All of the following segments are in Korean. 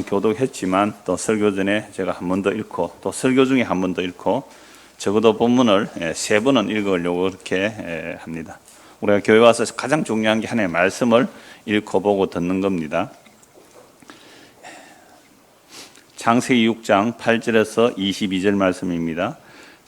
말씀은 교독했지만 또 설교 전에 제가 한 번 더 읽고 또 설교 중에 한 번 더 읽고 적어도 본문을 3번은 읽으려고 그렇게 합니다. 우리가 교회 와서 가장 중요한 게 하나님의 말씀을 읽고 보고 듣는 겁니다. 창세기 6장 8절에서 22절 말씀입니다.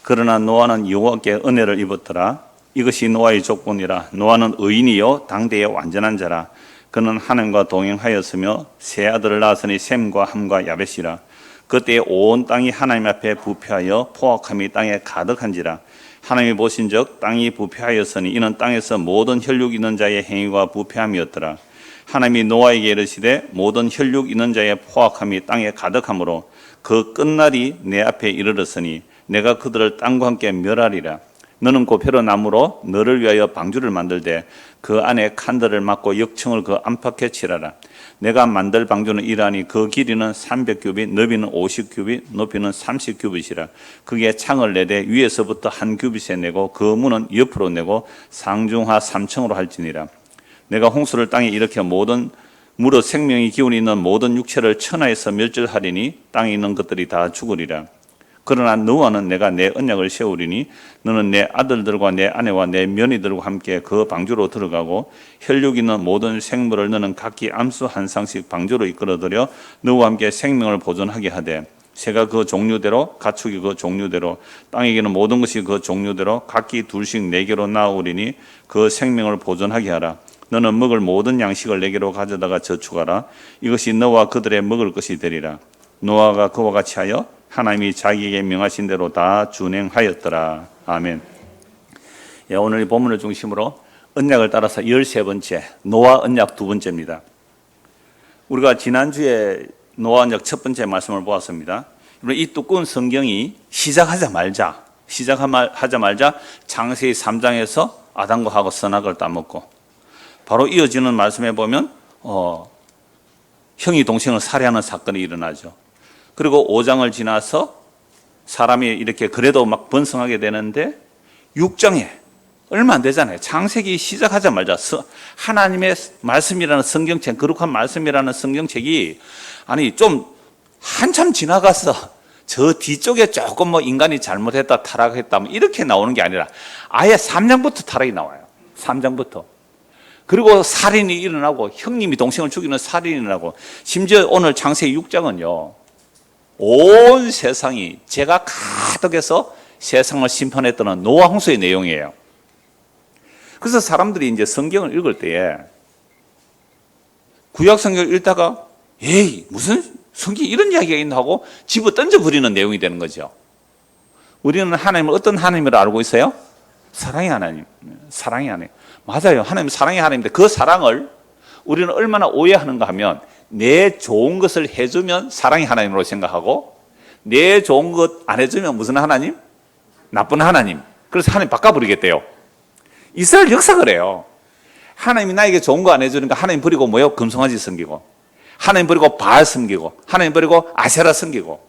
그러나 노아는 여호와께 은혜를 입었더라. 이것이 노아의 조건이라. 노아는 의인이요 당대의 완전한 자라. 그는 하나님과 동행하였으며 세 아들을 낳았으니 셈과 함과 야벳이라. 그때 온 땅이 하나님 앞에 부패하여 포악함이 땅에 가득한지라. 하나님이 보신즉 땅이 부패하였으니 이는 땅에서 모든 혈육 있는 자의 행위가 부패함이었더라. 하나님이 노아에게 이르시되 모든 혈육 있는 자의 포악함이 땅에 가득하므로 그 끝날이 내 앞에 이르렀으니 내가 그들을 땅과 함께 멸하리라. 너는 고페로 나무로 너를 위하여 방주를 만들되 그 안에 칸들을 막고 역청을 그 안팎에 칠하라. 내가 만들 방주는 이러하니 그 길이는 300규빗, 너비는 50규빗, 높이는 30규빗이라. 그게 창을 내되 위에서부터 한 규빗에 내고 그 문은 옆으로 내고 상중하 3층으로 할지니라. 내가 홍수를 땅에 일으켜 모든 무릇 생명이 기운이 있는 모든 육체를 천하에서 멸절하리니 땅에 있는 것들이 다 죽으리라. 그러나 너와는 내가 내 언약을 세우리니 너는 내 아들들과 내 아내와 내 며느리들과 함께 그 방주로 들어가고 혈육 있는 모든 생물을 너는 각기 암수 한 쌍씩 방주로 이끌어들여 너와 함께 생명을 보존하게 하되 새가 그 종류대로 가축이 그 종류대로 땅에게는 모든 것이 그 종류대로 각기 둘씩 내게로 나오리니 그 생명을 보존하게 하라. 너는 먹을 모든 양식을 내게로 가져다가 저축하라. 이것이 너와 그들의 먹을 것이 되리라. 노아가 그와 같이 하여 하나님이 자기에게 명하신 대로 다 준행하였더라. 아멘. 오늘 이 본문을 중심으로 언약을 따라서 13번째 노아 언약 2번째입니다. 우리가 지난주에 노아 언약 첫 번째 말씀을 보았습니다. 이 두꺼운 성경이 시작하자마자 창세기 3장에서 아담과 하고 선악을 따먹고 바로 이어지는 말씀에 보면 형이 동생을 살해하는 사건이 일어나죠. 그리고 5장을 지나서 사람이 이렇게 그래도 막 번성하게 되는데 6장에 얼마 안 되잖아요. 창세기 시작하자마자 하나님의 말씀이라는 성경책, 거룩한 말씀이라는 성경책이 아니 좀 한참 지나가서 저 뒤쪽에 조금 뭐 인간이 잘못했다 타락했다 뭐 이렇게 나오는 게 아니라 아예 3장부터 타락이 나와요. 3장부터. 그리고 살인이 일어나고 형님이 동생을 죽이는 살인이 일어나고 심지어 오늘 창세기 6장은요. 온 세상이 죄가 가득해서 세상을 심판했던 노아 홍수의 내용이에요. 그래서 사람들이 이제 성경을 읽을 때에 구약 성경을 읽다가 에이 무슨 성경에 이런 이야기가 있나 하고 집어 던져버리는 내용이 되는 거죠. 우리는 하나님을 어떤 하나님으로 알고 있어요? 사랑의 하나님. 사랑의 하나님. 맞아요. 하나님 사랑의 하나님인데 그 사랑을 우리는 얼마나 오해하는가 하면 내 좋은 것을 해주면 사랑의 하나님으로 생각하고 내 좋은 것 안 해주면 무슨 하나님? 나쁜 하나님. 그래서 하나님 바꿔버리겠대요. 이스라엘 역사 그래요. 하나님이 나에게 좋은 거 안 해주니까 하나님 버리고 뭐요? 금송아지 섬기고 하나님 버리고 바알 섬기고 하나님 버리고 아세라 섬기고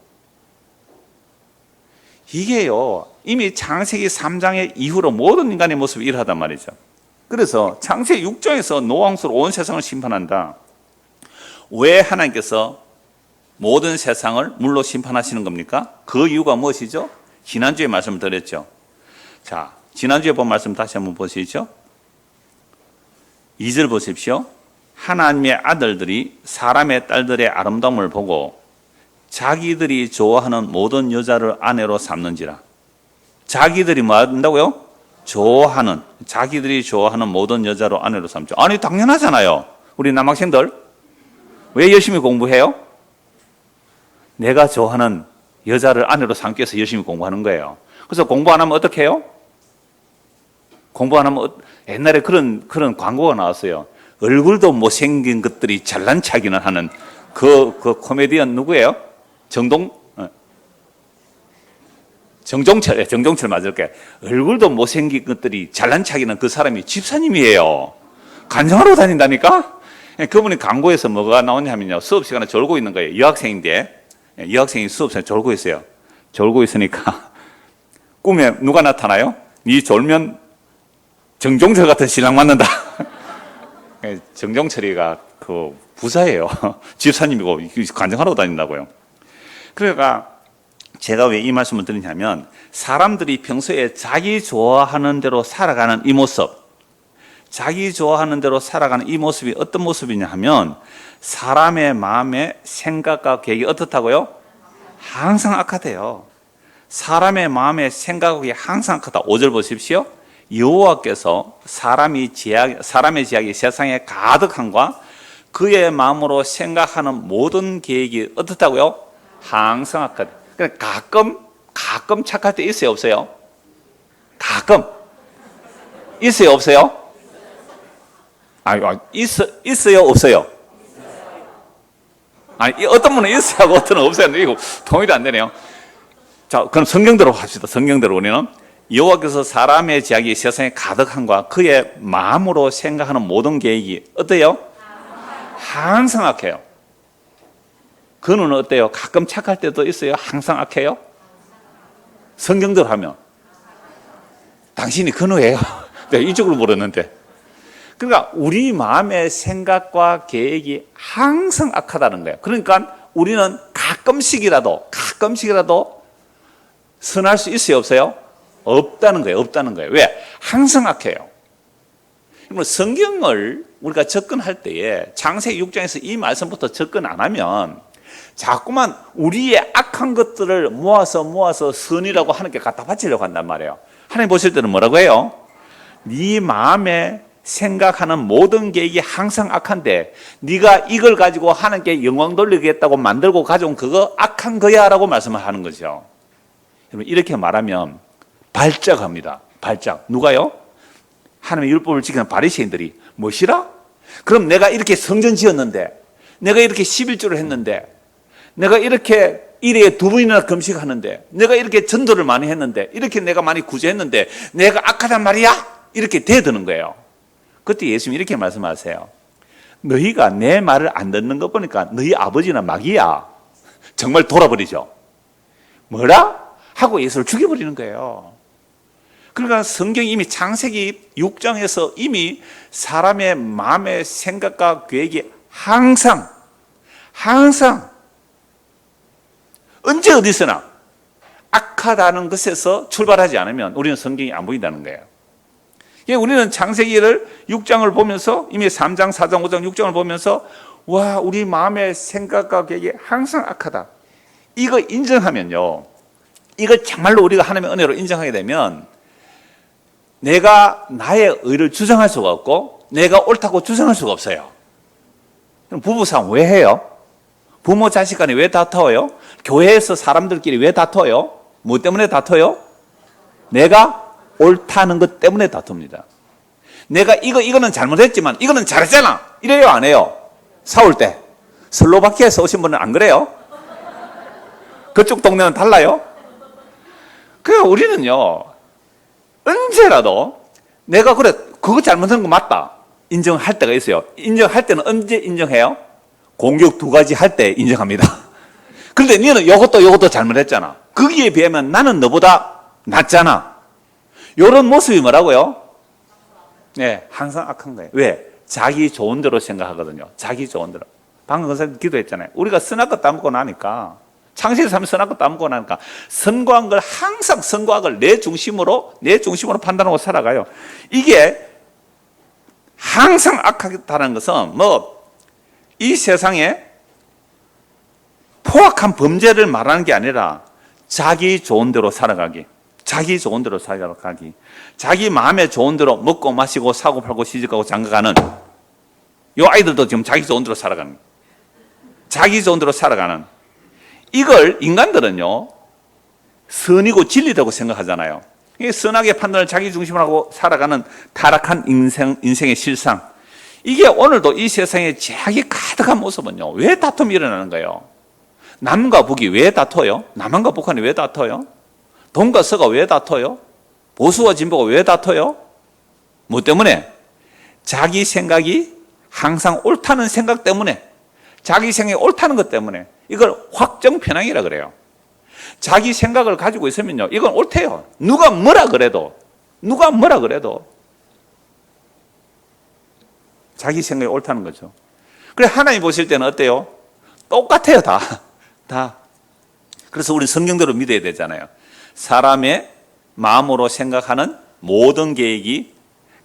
이게요 이미 창세기 3장의 이후로 모든 인간의 모습이 이러하단 말이죠. 그래서 창세기 6장에서 노아 홍수로 온 세상을 심판한다. 왜 하나님께서 모든 세상을 물로 심판하시는 겁니까? 그 이유가 무엇이죠? 지난주에 말씀을 드렸죠. 자, 지난주에 본 말씀 다시 한번 보시죠. 2절 보십시오. 하나님의 아들들이 사람의 딸들의 아름다움을 보고 자기들이 좋아하는 모든 여자를 아내로 삼는지라. 자기들이 뭐 한다고요? 자기들이 좋아하는 모든 여자로 아내로 삼죠. 아니 당연하잖아요. 우리 남학생들 왜 열심히 공부해요? 내가 좋아하는 여자를 아내로 삼기 위해서 열심히 공부하는 거예요. 그래서 공부 안 하면 어떻게 해요? 공부 안 하면 옛날에 그런 광고가 나왔어요. 얼굴도 못생긴 것들이 잘난 척이나 하는 그 코미디언 누구예요? 정종철 맞을 거예요. 얼굴도 못생긴 것들이 잘난 척이는 그 사람이 집사님이에요. 간증하러 다닌다니까? 그분이 광고에서 뭐가 나오냐면요. 수업 시간에 졸고 있는 거예요. 여학생인데, 여학생이 수업 시간에 졸고 있어요. 졸고 있으니까 꿈에 누가 나타나요? 네 졸면 정종철 같은 신랑 만난다. 정종철이가 그 부자예요. 집사님이고 간증하러 다닌다고요. 그러니까 제가 왜 이 말씀을 드리냐면 사람들이 평소에 자기 좋아하는 대로 살아가는 이 모습, 자기 좋아하는 대로 살아가는 이 모습이 어떤 모습이냐 하면 사람의 마음의 생각과 계획이 어떻다고요? 항상 악하대요. 사람의 마음의 생각이 항상 악하다. 5절 보십시오. 여호와께서 사람의 지약이 세상에 가득함과 그의 마음으로 생각하는 모든 계획이 어떻다고요? 항상 악하다. 그러니까 가끔 착할 때 있어요, 없어요? 가끔 있어요, 없어요? 있어요, 없어요? 아니, 어떤 분은 있어야 하고 어떤 분은 없어야 하는데 이거 통일이 안 되네요. 자, 그럼 성경대로 합시다. 성경대로 우리는 여호와께서 사람의 지약이 세상에 가득함과 그의 마음으로 생각하는 모든 계획이 어때요? 항상 악해요. 그는 어때요? 가끔 착할 때도 있어요? 항상 악해요? 성경대로 하면 당신이 근우예요. 내가 이쪽으로 물었는데. 그러니까 우리 마음의 생각과 계획이 항상 악하다는 거예요. 그러니까 우리는 가끔씩이라도 선할 수 있어요, 없어요? 없다는 거예요. 없다는 거예요. 왜? 항상 악해요. 성경을 우리가 접근할 때에 창세기 6장에서 이 말씀부터 접근 안 하면 자꾸만 우리의 악한 것들을 모아서 선이라고 하나님께 갖다 바치려고 한단 말이에요. 하나님 보실 때는 뭐라고 해요? 네 마음에 생각하는 모든 계획이 항상 악한데 네가 이걸 가지고 하나님께 영광 돌리겠다고 만들고 가져온 그거 악한 거야 라고 말씀을 하는 거죠. 여러분 이렇게 말하면 발작합니다. 발작. 누가요? 하나님의 율법을 지키는 바리새인들이 뭐시라? 그럼 내가 이렇게 성전 지었는데, 내가 이렇게 11조를 했는데, 내가 이렇게 일에 2번이나 금식하는데, 내가 이렇게 전도를 많이 했는데, 이렇게 내가 많이 구제했는데 내가 악하단 말이야? 이렇게 대드는 거예요. 그때 예수님이 이렇게 말씀하세요. 너희가 내 말을 안 듣는 거 보니까 너희 아버지는 마귀야. 정말 돌아버리죠. 뭐라? 하고 예수를 죽여버리는 거예요. 그러니까 성경이 이미 창세기 6장에서 이미 사람의 마음의 생각과 계획이 항상 언제 어디서나 악하다는 것에서 출발하지 않으면 우리는 성경이 안 보인다는 거예요. 우리는 창세기를 6장을 보면서 이미 3장, 4장, 5장, 6장을 보면서 와, 우리 마음의 생각과 계획이 항상 악하다. 이거 인정하면요. 이걸 정말로 우리가 하나님의 은혜로 인정하게 되면 내가 나의 의를 주장할 수가 없고 내가 옳다고 주장할 수가 없어요. 그럼 부부싸움 왜 해요? 부모 자식 간에 왜 다퉈요? 교회에서 사람들끼리 왜 다퉈요? 뭐 때문에 다퉈요? 내가 옳다는 것 때문에 다툽니다. 내가 이거는 잘못했지만 이거는 잘했잖아. 이래요, 안 해요? 싸울 때. 슬로바키아에서 오신 분은 안 그래요? 그쪽 동네는 달라요? 그러니까 우리는요, 언제라도 내가 그래, 그거 잘못한 거 맞다. 인정할 때가 있어요. 인정할 때는 언제 인정해요? 공격 2가지 할 때 인정합니다. 그런데 너는 이것도 잘못했잖아. 거기에 비하면 나는 너보다 낫잖아. 이런 모습이 뭐라고요? 네, 항상 악한 거예요. 왜? 자기 좋은 대로 생각하거든요. 자기 좋은 대로. 방금 그 사람 기도했잖아요. 우리가 선악 것 따먹고 나니까, 창세기 3일 선악 것 따먹고 나니까 선과 걸 항상 선과 악을 내 중심으로 판단하고 살아가요. 이게 항상 악하다는 것은 이 세상에 포악한 범죄를 말하는 게 아니라 자기 좋은 대로 살아가기. 자기 좋은 대로 살아가기. 자기 마음에 좋은 대로 먹고 마시고 사고 팔고 시집가고 장가가는 요 아이들도 지금 자기 좋은 대로 살아가는. 자기 좋은 대로 살아가는. 이걸 인간들은요, 선이고 진리라고 생각하잖아요. 이게 선악의 판단을 자기 중심으로 하고 살아가는 타락한 인생의 실상. 이게 오늘도 이 세상에 제약이 가득한 모습은요, 왜 다툼이 일어나는 거예요? 남과 북이 왜 다퉈요? 남한과 북한이 왜 다퉈요? 동과 서가 왜 다퉈요? 보수와 진보가 왜 다퉈요? 뭐 때문에? 자기 생각이 항상 옳다는 생각 때문에, 자기 생각이 옳다는 것 때문에. 이걸 확정 편향이라 그래요. 자기 생각을 가지고 있으면요, 이건 옳대요. 누가 뭐라 그래도 자기 생각이 옳다는 거죠. 그래, 하나님 보실 때는 어때요? 똑같아요, 다. 그래서 우리 성경대로 믿어야 되잖아요. 사람의 마음으로 생각하는 모든 계획이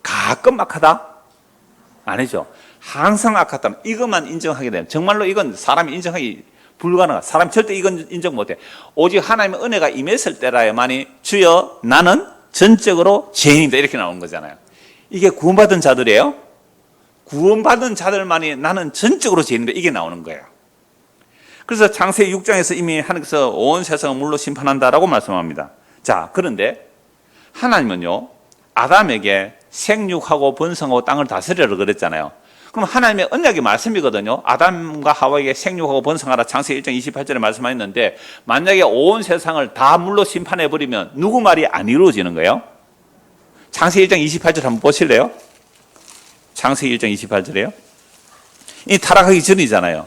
가끔 악하다? 아니죠. 항상 악하다. 이것만 인정하게 되면 정말로 이건 사람이 인정하기 불가능하다. 사람 절대 이건 인정 못해. 오직 하나님의 은혜가 임했을 때라야만이 주여 나는 전적으로 죄인이다 이렇게 나오는 거잖아요. 이게 구원받은 자들이에요. 구원받은 자들만이 나는 전적으로 죄인이다 이게 나오는 거예요. 그래서 창세기 6장에서 이미 하나님께서 온 세상을 물로 심판한다라고 말씀합니다. 자, 그런데 하나님은요 아담에게 생육하고 번성하고 땅을 다스리라 그랬잖아요. 그럼 하나님의 언약의 말씀이거든요. 아담과 하와에게 생육하고 번성하라 창세기 1장 28절에 말씀하셨는데 만약에 온 세상을 다 물로 심판해버리면 누구 말이 안 이루어지는 거예요? 창세기 1장 28절 한번 보실래요? 창세기 1장 28절에요. 이 타락하기 전이잖아요.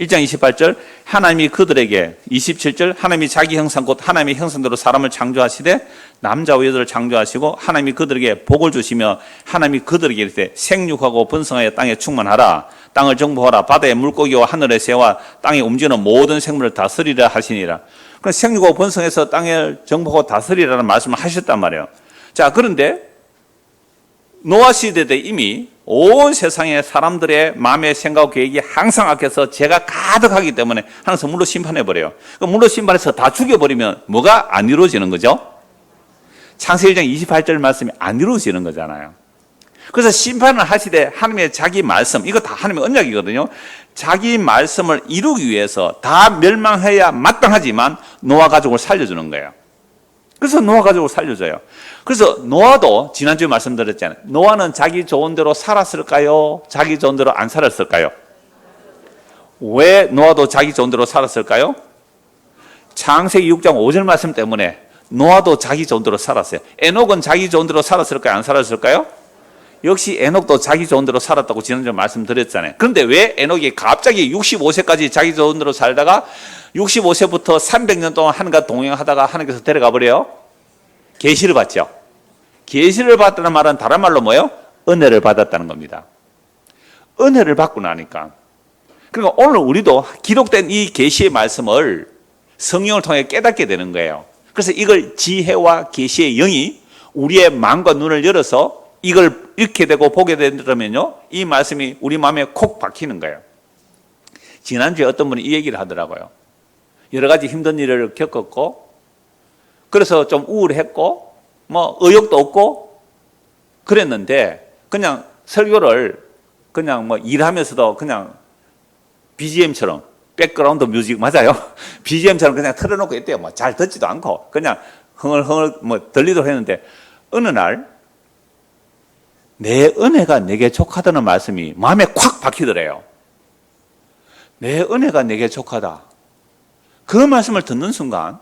1장 28절 하나님이 그들에게 27절 하나님이 자기 형상 곧 하나님의 형상대로 사람을 창조하시되 남자와 여자를 창조하시고 하나님이 그들에게 복을 주시며 하나님이 그들에게 이르되 생육하고 번성하여 땅에 충만하라 땅을 정복하라 바다의 물고기와 하늘의 새와 땅에 움직이는 모든 생물을 다스리라 하시니라. 그럼 생육하고 번성해서 땅을 정복하고 다스리라는 말씀을 하셨단 말이에요. 자, 그런데 노아 시대 때 이미 온 세상의 사람들의 마음의 생각 계획이 항상 악해서 죄가 가득하기 때문에 하나님께서 물로 심판해버려요. 물로 심판해서 다 죽여버리면 뭐가 안 이루어지는 거죠? 창세기 1장 28절 말씀이 안 이루어지는 거잖아요. 그래서 심판을 하시되 하나님의 자기 말씀, 이거 다 하나님의 언약이거든요. 자기 말씀을 이루기 위해서 다 멸망해야 마땅하지만 노아 가족을 살려주는 거예요. 그래서 노아 가족을 살려줘요. 그래서 노아도 지난주에 말씀드렸잖아요. 노아는 자기 좋은 대로 살았을까요? 자기 좋은 대로 안 살았을까요? 왜 노아도 자기 좋은 대로 살았을까요? 창세기 6장 5절 말씀 때문에 노아도 자기 좋은 대로 살았어요. 에녹은 자기 좋은 대로 살았을까요? 안 살았을까요? 역시 에녹도 자기 좋은 대로 살았다고 지난주에 말씀드렸잖아요. 그런데 왜 에녹이 갑자기 65세까지 자기 좋은 대로 살다가 65세부터 300년 동안 하나님과 동행하다가 하나님께서 데려가 버려요? 계시를 받죠. 계시를 받다는 말은 다른 말로 뭐예요? 은혜를 받았다는 겁니다. 은혜를 받고 나니까. 그러니까 오늘 우리도 기록된 이 계시의 말씀을 성령을 통해 깨닫게 되는 거예요. 그래서 이걸 지혜와 계시의 영이 우리의 마음과 눈을 열어서 이걸 읽게 되고 보게 되면요, 이 말씀이 우리 마음에 콕 박히는 거예요. 지난주에 어떤 분이 이 얘기를 하더라고요. 여러 가지 힘든 일을 겪었고, 그래서 좀 우울했고, 뭐 의욕도 없고 그랬는데 그냥 설교를 그냥 뭐 일하면서도 그냥 BGM처럼 백그라운드 뮤직 맞아요? BGM처럼 그냥 틀어놓고 있대요. 뭐 잘 듣지도 않고 그냥 흥얼흥얼 뭐 들리도록 했는데 어느 날 내 은혜가 내게 족하다는 말씀이 마음에 콱 박히더래요. 내 은혜가 내게 족하다. 그 말씀을 듣는 순간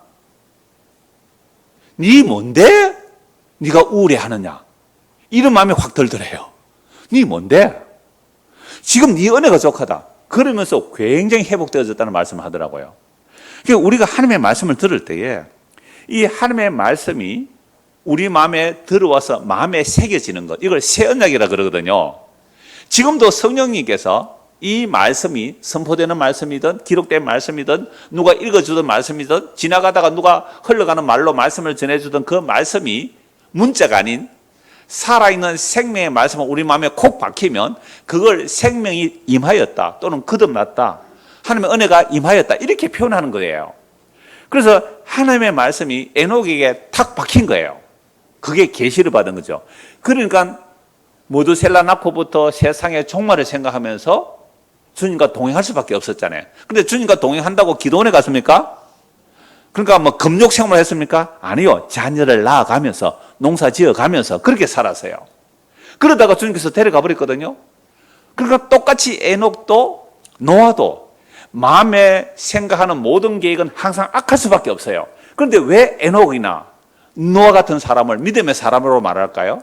네 뭔데 네가 우울해하느냐 이런 마음이 확 들더래요. 네 뭔데? 지금 네 은혜가 족하다. 그러면서 굉장히 회복되어졌다는 말씀을 하더라고요. 그러니까 우리가 하나님의 말씀을 들을 때에 이 하나님의 말씀이 우리 마음에 들어와서 마음에 새겨지는 것, 이걸 새 언약이라 그러거든요. 지금도 성령님께서 이 말씀이 선포되는 말씀이든 기록된 말씀이든 누가 읽어주던 말씀이든 지나가다가 누가 흘러가는 말로 말씀을 전해주던 그 말씀이 문자가 아닌 살아있는 생명의 말씀을 우리 마음에 콕 박히면 그걸 생명이 임하였다 또는 거듭났다, 하나님의 은혜가 임하였다 이렇게 표현하는 거예요. 그래서 하나님의 말씀이 에녹에게 탁 박힌 거예요. 그게 계시를 받은 거죠. 그러니까 모두셀라 낳고부터 세상의 종말을 생각하면서 주님과 동행할 수밖에 없었잖아요. 근데 주님과 동행한다고 기도원에 갔습니까? 그러니까 뭐 금욕 생활을 했습니까? 아니요. 자녀를 낳아가면서 농사 지어가면서 그렇게 살았어요. 그러다가 주님께서 데려가 버렸거든요. 그러니까 똑같이 에녹도 노아도 마음에 생각하는 모든 계획은 항상 악할 수밖에 없어요. 그런데 왜 에녹이나 노아 같은 사람을 믿음의 사람으로 말할까요?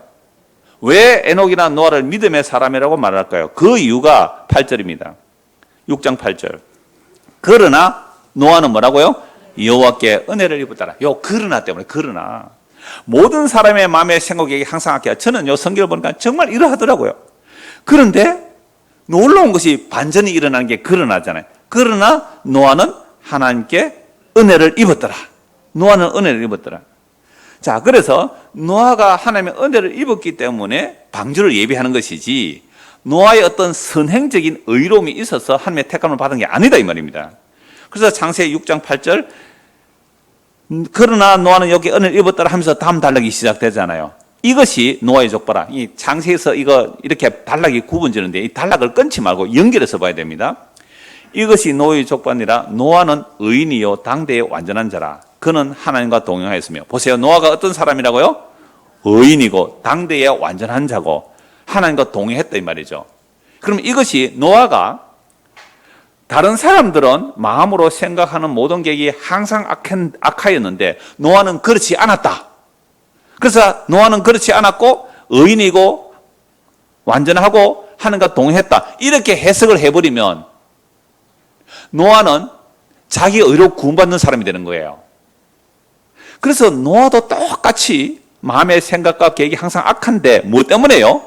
왜 에녹이나 노아를 믿음의 사람이라고 말할까요? 그 이유가 8절입니다. 6장 8절. 그러나 노아는 뭐라고요? 여호와께 은혜를 입었더라. 요 그러나 때문에, 그러나 모든 사람의 마음의 생각이 항상 악해요. 저는 요 성경을 보니까 정말 이러하더라고요. 그런데 놀라운 것이 반전이 일어나는 게 그러나잖아요. 그러나 노아는 하나님께 은혜를 입었더라. 노아는 은혜를 입었더라. 자, 그래서 노아가 하나님의 은혜를 입었기 때문에 방주를 예비하는 것이지 노아의 어떤 선행적인 의로움이 있어서 하나님의 택함을 받은 게 아니다 이 말입니다. 그래서 창세기 6장 8절 그러나 노아는 여기 은혜를 입었더라 하면서 다음 단락이 시작되잖아요. 이것이 노아의 족보라. 이 창세기에서 이거 이렇게 단락이 구분되는데 이 단락을 끊지 말고 연결해서 봐야 됩니다. 이것이 노아의 족보니라. 노아는 의인이요 당대의 완전한 자라. 그는 하나님과 동행하였으며. 보세요. 노아가 어떤 사람이라고요? 의인이고 당대의 완전한 자고 하나님과 동행했다 이 말이죠. 그럼 이것이 노아가 다른 사람들은 마음으로 생각하는 모든 계획이 항상 악하였는데 노아는 그렇지 않았다. 그래서 노아는 그렇지 않았고 의인이고 완전하고 하나님과 동행했다. 이렇게 해석을 해버리면 노아는 자기 의로 구원받는 사람이 되는 거예요. 그래서 노아도 똑같이 마음의 생각과 계획이 항상 악한데 뭐 때문에요?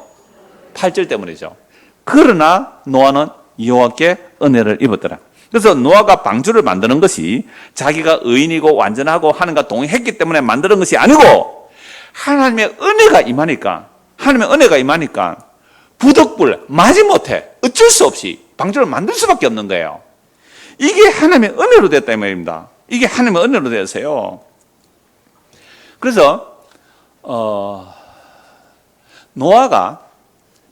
8절 때문이죠. 그러나 노아는 여호와께 은혜를 입었더라. 그래서 노아가 방주를 만드는 것이 자기가 의인이고 완전하고 하나님과 동행했기 때문에 만드는 것이 아니고 하나님의 은혜가 임하니까 부득불 마지못해 어쩔 수 없이 방주를 만들 수밖에 없는 거예요. 이게 하나님의 은혜로 됐다 이 말입니다. 이게 하나님의 은혜로 되었어요. 그래서 노아가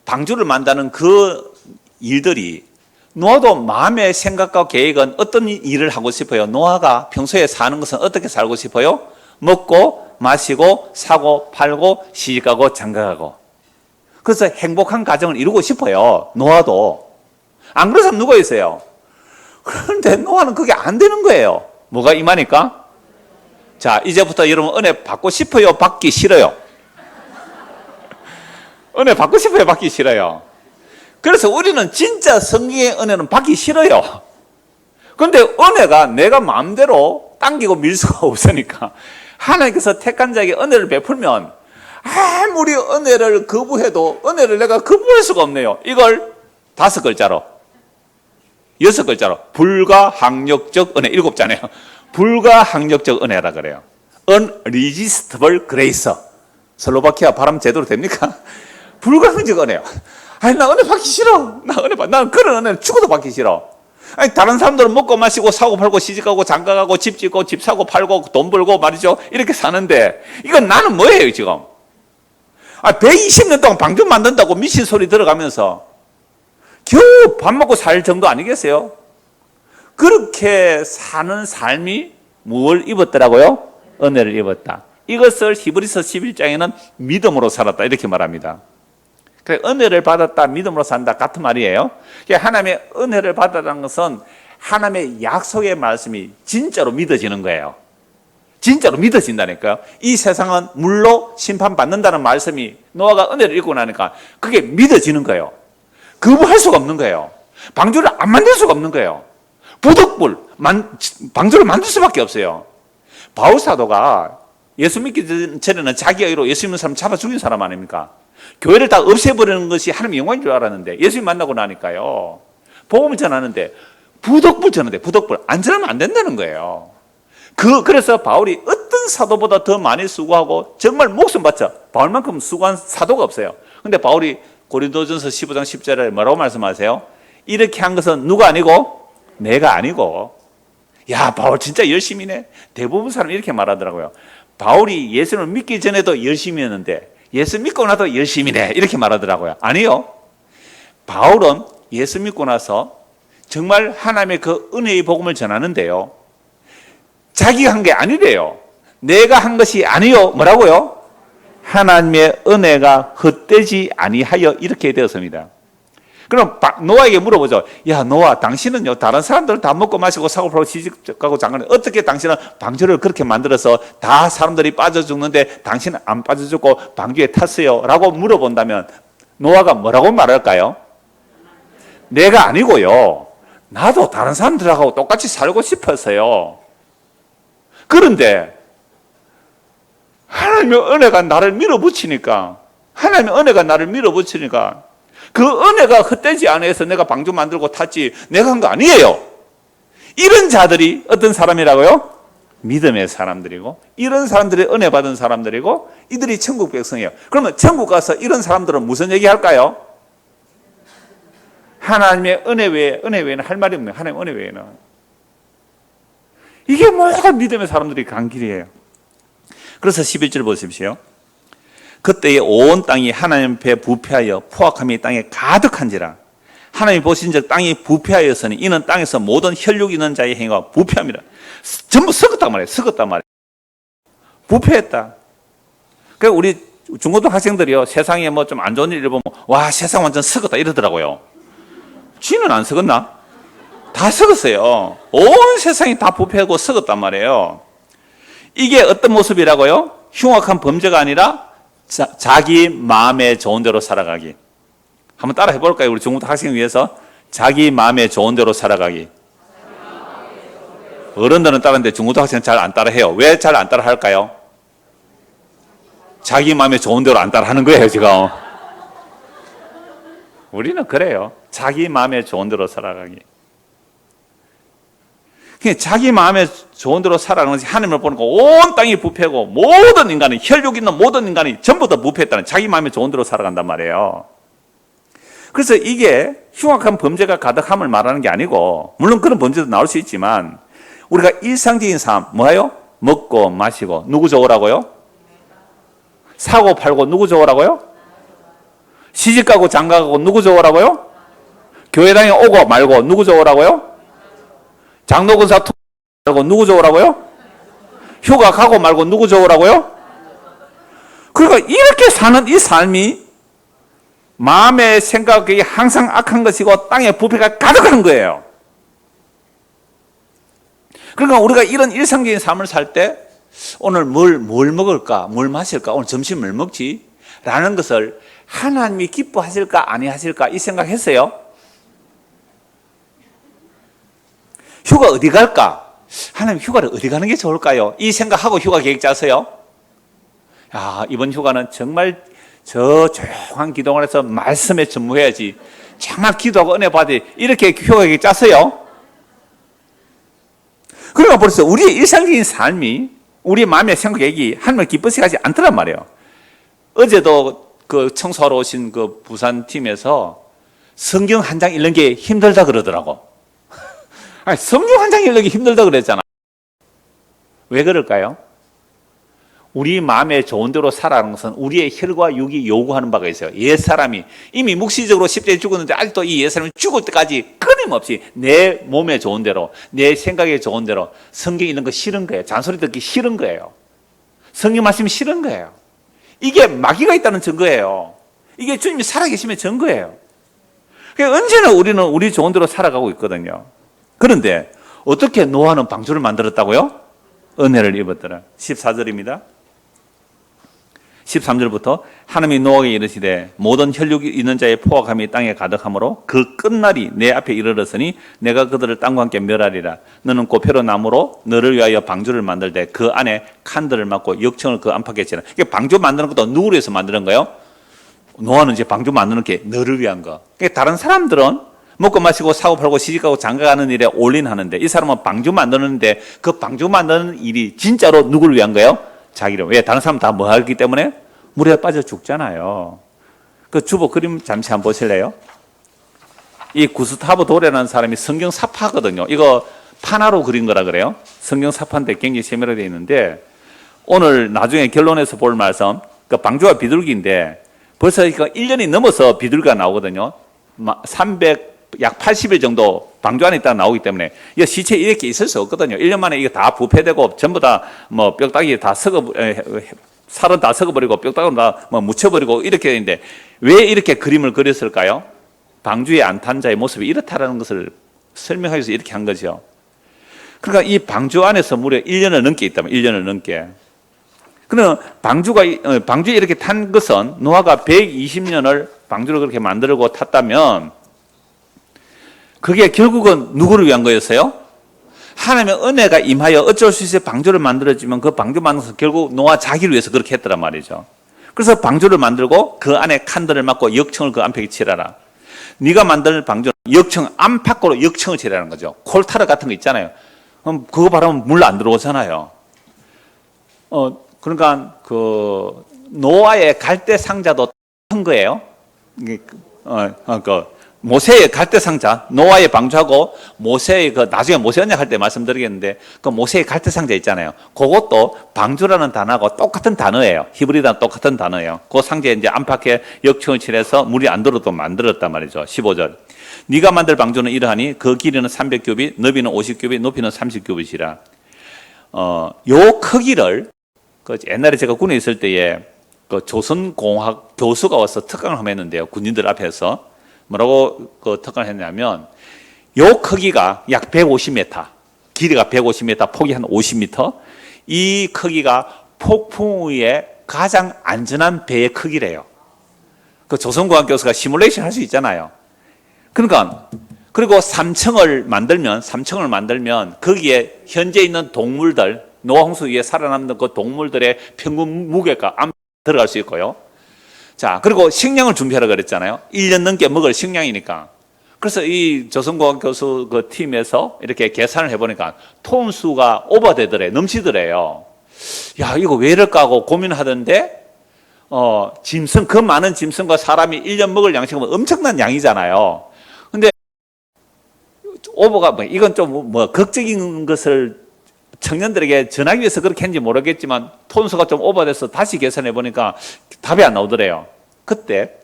방주를 만드는 그 일들이 노아도 마음의 생각과 계획은 어떤 일을 하고 싶어요? 노아가 평소에 사는 것은 어떻게 살고 싶어요? 먹고 마시고 사고 팔고 시집가고 장가가고. 그래서 행복한 가정을 이루고 싶어요. 노아도. 안 그런 사람 누가 있어요? 그런데 노아는 그게 안 되는 거예요. 뭐가 임하니까? 자, 이제부터 여러분 은혜 받고 싶어요? 받기 싫어요? 은혜 받고 싶어요? 받기 싫어요? 그래서 우리는 진짜 성경의 은혜는 받기 싫어요. 그런데 은혜가 내가 마음대로 당기고 밀 수가 없으니까 하나님께서 택한 자에게 은혜를 베풀면 아무리 은혜를 거부해도 은혜를 내가 거부할 수가 없네요. 이걸 5글자로 6글자로 불가항력적 은혜 7자네요. 불가항력적 은혜라 그래요. Unresistible grace. 슬로바키아 발음 제대로 됩니까? 불가항력 은혜요. 아니 나 은혜 받기 싫어. 난 그런 은혜는 죽어도 받기 싫어. 아니 다른 사람들은 먹고 마시고 사고 팔고 시집가고 장가가고 집 짓고 집 사고 팔고 돈 벌고 말이죠. 이렇게 사는데 이건 나는 뭐예요 지금? 120년 동안 방주 만든다고 미친 소리 들어가면서 겨우 밥 먹고 살 정도 아니겠어요? 그렇게 사는 삶이 뭘 입었더라고요? 은혜를 입었다. 이것을 히브리서 11장에는 믿음으로 살았다 이렇게 말합니다. 은혜를 받았다, 믿음으로 산다 같은 말이에요. 하나님의 은혜를 받았다는 것은 하나님의 약속의 말씀이 진짜로 믿어지는 거예요. 진짜로 믿어진다니까요. 이 세상은 물로 심판받는다는 말씀이 노아가 은혜를 입고 나니까 그게 믿어지는 거예요. 거부할 수가 없는 거예요. 방주를 안 만들 수가 없는 거예요. 부득불 방주를 만들 수밖에 없어요. 바울 사도가 예수 믿기 전에는 자기 의로 예수 믿는 사람 잡아 죽인 사람 아닙니까? 교회를 다 없애버리는 것이 하나님의 영광인 줄 알았는데 예수님 만나고 나니까요. 복음을 전하는데 부득불 전하는데 부득불 안 전하면 안 된다는 거예요. 그래서 바울이 어떤 사도보다 더 많이 수고하고 정말 목숨 바쳐 바울만큼 수고한 사도가 없어요. 근데 바울이 고린도전서 15장 10절에 뭐라고 말씀하세요? 이렇게 한 것은 누가 아니고 내가 아니고. 야 바울 진짜 열심히네. 대부분 사람이 이렇게 말하더라고요. 바울이 예수를 믿기 전에도 열심히 했는데 예수 믿고 나도 열심히네 이렇게 말하더라고요. 아니요. 바울은 예수 믿고 나서 정말 하나님의 그 은혜의 복음을 전하는데요. 자기가 한 게 아니래요. 내가 한 것이 아니요. 뭐라고요? 하나님의 은혜가 헛되지 아니하여 이렇게 되었습니다. 그럼 노아에게 물어보죠. 야 노아 당신은요 다른 사람들 다 먹고 마시고 사고 팔고 시집가고 장가는 어떻게 당신은 방주를 그렇게 만들어서 다 사람들이 빠져 죽는데 당신은 안 빠져 죽고 방주에 탔어요? 라고 물어본다면 노아가 뭐라고 말할까요? 내가 아니고요. 나도 다른 사람들하고 똑같이 살고 싶었어요. 그런데 하나님의 은혜가 나를 밀어붙이니까 그 은혜가 헛되지 않아 해서 내가 방주 만들고 탔지 내가 한 거 아니에요. 이런 자들이 어떤 사람이라고요? 믿음의 사람들이고, 이런 사람들이 은혜 받은 사람들이고, 이들이 천국 백성이에요. 그러면 천국 가서 이런 사람들은 무슨 얘기 할까요? 하나님의 은혜 외에는 할 말이 없네요. 하나님의 은혜 외에는. 이게 모든 믿음의 사람들이 간 길이에요. 그래서 11절 보십시오. 그때에 온 땅이 하나님 앞에 부패하여 포악함이 땅에 가득한지라. 하나님이 보신즉 땅이 부패하였으니 이는 땅에서 모든 혈육 있는 자의 행위가 부패함이라. 전부 썩었단 말이에요. 썩었단 말이에요. 부패했다. 그러니까 우리 중고등 학생들이요, 세상에 뭐 좀 안 좋은 일을 보면 와, 세상 완전 썩었다 이러더라고요. 쥐는 안 썩었나? 다 썩었어요. 온 세상이 다 부패하고 썩었단 말이에요. 이게 어떤 모습이라고요? 흉악한 범죄가 아니라 자기 마음에 좋은 대로 살아가기. 한번 따라 해볼까요? 우리 중고등 학생 위해서. 자기 마음에 좋은 대로 살아가기. 어른들은 따르는데 중고등 학생은 잘 안 따라 해요. 왜 잘 안 따라 할까요? 자기 마음에 좋은 대로 안 따라 하는 거예요, 지금. 우리는 그래요. 자기 마음에 좋은 대로 살아가기. 자기 마음에 좋은 대로 살아가는 것이 하나님을 보니까 온 땅이 부패고 모든 인간이, 혈육 있는 모든 인간이 전부 다 부패했다는, 자기 마음에 좋은 대로 살아간단 말이에요. 그래서 이게 흉악한 범죄가 가득함을 말하는 게 아니고, 물론 그런 범죄도 나올 수 있지만 우리가 일상적인 삶, 뭐예요? 먹고 마시고 누구 좋으라고요? 사고 팔고 누구 좋으라고요? 시집가고 장가가고 누구 좋으라고요? 교회당에 오고 말고 누구 좋으라고요? 장로근사 말고 누구 좋으라고요? 휴가 가고 말고 누구 좋으라고요? 그러니까 이렇게 사는 이 삶이 마음의 생각이 항상 악한 것이고 땅에 부패가 가득한 거예요. 그러니까 우리가 이런 일상적인 삶을 살 때 오늘 뭘 먹을까? 뭘 마실까? 오늘 점심 뭘 먹지? 라는 것을 하나님이 기뻐하실까? 아니하실까? 이 생각했어요. 휴가 어디 갈까? 하나님 휴가를 어디 가는 게 좋을까요? 이 생각하고 휴가 계획 짜세요. 야, 이번 휴가는 정말 저 조용한 기도원에서 말씀에 전무해야지. 정말 기도하고 은혜 받아야 이렇게 휴가 계획 짰어요. 그러니까 벌써 우리의 일상적인 삶이 우리의 마음의 생각이 하나님을 기쁘시게 하지 않더란 말이에요. 어제도 그 청소하러 오신 그 부산 팀에서 성경 한 장 읽는 게 힘들다 그러더라고. 아니, 성경 한 장 읽는 게 힘들다 그랬잖아. 왜 그럴까요? 우리 마음에 좋은 대로 살아가는 것은 우리의 혈과 육이 요구하는 바가 있어요. 옛사람이 이미 묵시적으로 10대에 죽었는데 아직도 이 옛사람이 죽을 때까지 끊임없이 내 몸에 좋은 대로, 내 생각에 좋은 대로 성경 읽는 거 싫은 거예요. 잔소리 듣기 싫은 거예요. 성경 말씀이 싫은 거예요. 이게 마귀가 있다는 증거예요. 이게 주님이 살아계시면 증거예요. 그러니까 언제나 우리는 우리 좋은 대로 살아가고 있거든요. 그런데 어떻게 노아는 방주를 만들었다고요? 은혜를 입었더라. 14절입니다. 13절부터 하나님이 노아에게 이르시되 모든 혈육이 있는 자의 포악함이 땅에 가득하므로 그 끝날이 내 앞에 이르렀으니 내가 그들을 땅과 함께 멸하리라. 너는 고페로 나무로 너를 위하여 방주를 만들되 그 안에 칸들을 막고 역청을 그 안팎에 치라. 이게 방주 만드는 것도 누구를 위해서 만드는 거예요? 노아는 이제 방주 만드는 게 너를 위한 거. 그러니까 다른 사람들은 먹고 마시고 사고 팔고 시집가고 장가가는 일에 올인하는데 이 사람은 방주 만드는데 그 방주 만드는 일이 진짜로 누구를 위한 거예요? 자기를. 왜? 다른 사람 다 뭐 하기 때문에? 물에 빠져 죽잖아요. 그 주보 그림 잠시 한번 보실래요? 이 구스타브 도레라는 사람이 성경 사파거든요. 이거 판화로 그린 거라 그래요. 성경 사파인데 굉장히 세밀하게 되어 있는데 오늘 나중에 결론에서 볼 말씀, 그 방주와 비둘기인데 벌써 이거 1년이 넘어서 비둘기가 나오거든요. 약 80일 정도 방주 안에 있다 나오기 때문에 이 시체 이렇게 있을 수 없거든요. 1년 만에 이거 다 부패되고 전부 다 뭐 뼈다귀 다 살은 다 썩어버리고 뼈다귀는 다 뭐 묻혀버리고 이렇게 되는데 왜 이렇게 그림을 그렸을까요? 방주의 안 탄 자의 모습이 이렇다라는 것을 설명하기 위해서 이렇게 한 거죠. 그러니까 이 방주 안에서 무려 1년을 넘게 있다면 1년을 넘게. 그러면 방주에 이렇게 탄 것은 노아가 120년을 방주를 그렇게 만들고 탔다면 그게 결국은 누구를 위한 거였어요? 하나님의 은혜가 임하여 어쩔 수 있어요. 방주를 만들어지면 그 방주 만들어서 결국 노아 자기를 위해서 그렇게 했더란 말이죠. 그래서 방주를 만들고 그 안에 칸들을 막고 역청을 그 안팎에 칠하라. 네가 만들 방주는 역청 안팎으로 역청을 칠하는 거죠. 콜타르 같은 거 있잖아요. 그럼 그거 바르면 물 안 들어오잖아요. 그러니까 그 노아의 갈대 상자도 큰 거예요. 모세의 갈대 상자, 노아의 방주하고 모세의 나중에 모세 언약할 때 말씀드리겠는데 그 모세의 갈대 상자 있잖아요. 그것도 방주라는 단어하고 똑같은 단어예요. 히브리랑 똑같은 단어예요. 그 상자에 이제 안팎에 역청을 칠해서 물이 안 들어도 만들었단 말이죠. 15절. 네가 만들 방주는 이러하니 그 길이는 300규빗, 너비는 50규빗, 높이는 30규빗이라. 요 크기를 옛날에 제가 군에 있을 때에 그 조선공학 교수가 와서 특강을 한번 했는데요. 군인들 앞에서. 뭐라고 특강을 했냐면 요 크기가 약 150m, 길이가 150m, 폭이 한 50m. 이 크기가 폭풍 위에 가장 안전한 배의 크기래요. 그 조선공학 교수가 시뮬레이션 할 수 있잖아요. 그러니까 그리고 3층을 만들면 거기에 현재 있는 동물들, 노홍수 위에 살아남는 그 동물들의 평균 무게가 들어갈 수 있고요. 자, 그리고 식량을 준비하라 그랬잖아요. 1년 넘게 먹을 식량이니까. 그래서 이 조선공학 교수 그 팀에서 이렇게 계산을 해보니까 톤수가 오버되더래, 넘치더래요. 야, 이거 왜 이럴까 하고 고민하던데, 짐승, 그 많은 짐승과 사람이 1년 먹을 양식은 엄청난 양이잖아요. 근데 오버가 이건 좀 극적인 것을 청년들에게 전하기 위해서 그렇게 했는지 모르겠지만 톤수가 좀 오버돼서 다시 계산해 보니까 답이 안 나오더래요. 그때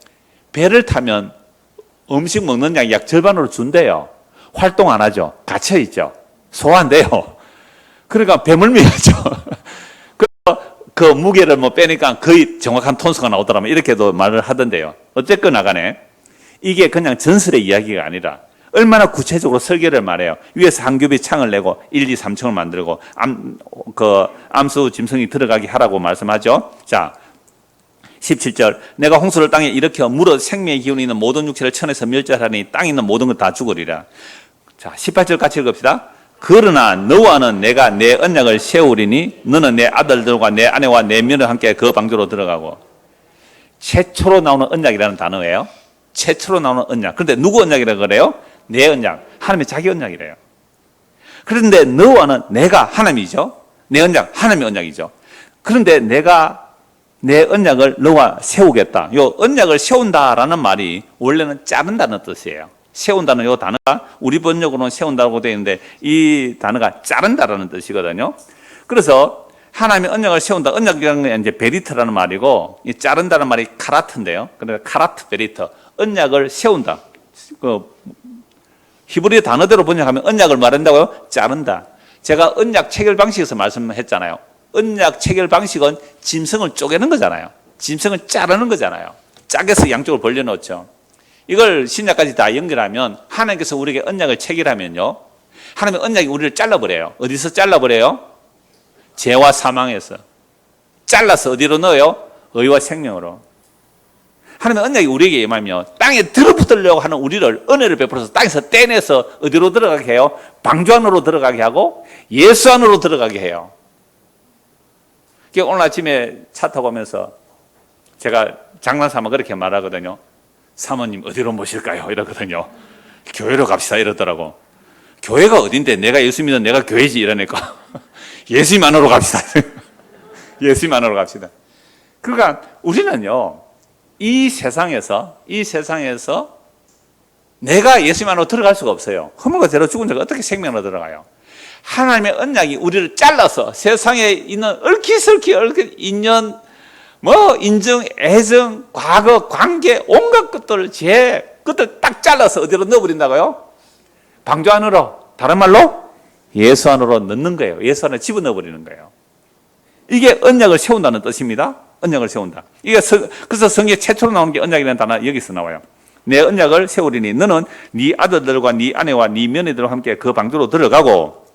배를 타면 음식 먹는 양이 약 절반으로 준대요. 활동 안 하죠. 갇혀 있죠. 소화 안 돼요. 그러니까 배멀미하죠. 그 무게를 빼니까 거의 정확한 톤수가 나오더라면 이렇게도 말을 하던데요. 어쨌거나 간에 이게 그냥 전설의 이야기가 아니라 얼마나 구체적으로 설계를 말해요. 위에서 한 겹의 창을 내고 1, 2, 3층을 만들고 암수 짐승이 들어가게 하라고 말씀하죠. 자, 17절. 내가 홍수를 땅에 일으켜 물어 생명의 기운이 있는 모든 육체를 천에서 멸절하니 땅에 있는 모든 것 다 죽으리라. 자, 18절 같이 읽읍시다. 그러나 너와는 내가 내 언약을 세우리니 너는 내 아들들과 내 아내와 내 며느리와 함께 그 방주로 들어가고. 최초로 나오는 언약이라는 단어예요. 최초로 나오는 언약. 그런데 누구 언약이라고 그래요? 내 언약. 하나님의 자기 언약이래요. 그런데 너와는 내가 하나님이죠. 내 언약, 하나님의 언약이죠. 그런데 내가 내 언약을 너와 세우겠다. 요 언약을 세운다라는 말이 원래는 자른다는 뜻이에요. 세운다는 요 단어가 우리 번역으로는 세운다고 되어 있는데 이 단어가 자른다라는 뜻이거든요. 그래서 하나님의 언약을 세운다. 언약이라는 건 이제 베리트라는 말이고 이 자른다는 말이 카라트인데요. 그러니까 카라트 베리트. 언약을 세운다. 히브리 단어대로 번역하면 언약을 말한다고요? 자른다. 제가 언약 체결 방식에서 말씀했잖아요. 언약 체결 방식은 짐승을 쪼개는 거잖아요. 짐승을 자르는 거잖아요. 짝에서 양쪽을 벌려놓죠. 이걸 신약까지 다 연결하면 하나님께서 우리에게 언약을 체결하면요. 하나님의 언약이 우리를 잘라버려요. 어디서 잘라버려요? 죄와 사망에서. 잘라서 어디로 넣어요? 의와 생명으로. 하나님의 언약이 우리에게 임하며 땅에 들어붙으려고 하는 우리를 은혜를 베풀어서 땅에서 떼내서 어디로 들어가게 해요? 방주 안으로 들어가게 하고 예수 안으로 들어가게 해요. 오늘 아침에 차 타고 오면서 제가 장난삼아 그렇게 말하거든요. 사모님 어디로 모실까요? 이러거든요. 교회로 갑시다 이러더라고. 교회가 어딘데 내가 예수 믿는 내가 교회지 이러니까 예수님 안으로 갑시다. 예수님 안으로 갑시다. 그러니까 우리는요. 이 세상에서 내가 예수님 안으로 들어갈 수가 없어요. 허물과 죄로 죽은 자가 어떻게 생명으로 들어가요? 하나님의 언약이 우리를 잘라서 세상에 있는 얽히설키 인연, 인정, 애정, 과거, 관계, 온갖 것들, 그것들 딱 잘라서 어디로 넣어버린다고요? 방주 안으로, 다른 말로 예수 안으로 넣는 거예요. 예수 안에 집어넣어버리는 거예요. 이게 언약을 세운다는 뜻입니다. 언약을 세운다. 그래서 성경에 최초로 나오는 게 언약이라는 단어 여기서 나와요. 내 언약을 세우리니 너는 네 아들들과 네 아내와 네 며느리들과 함께 그 방주로 들어가고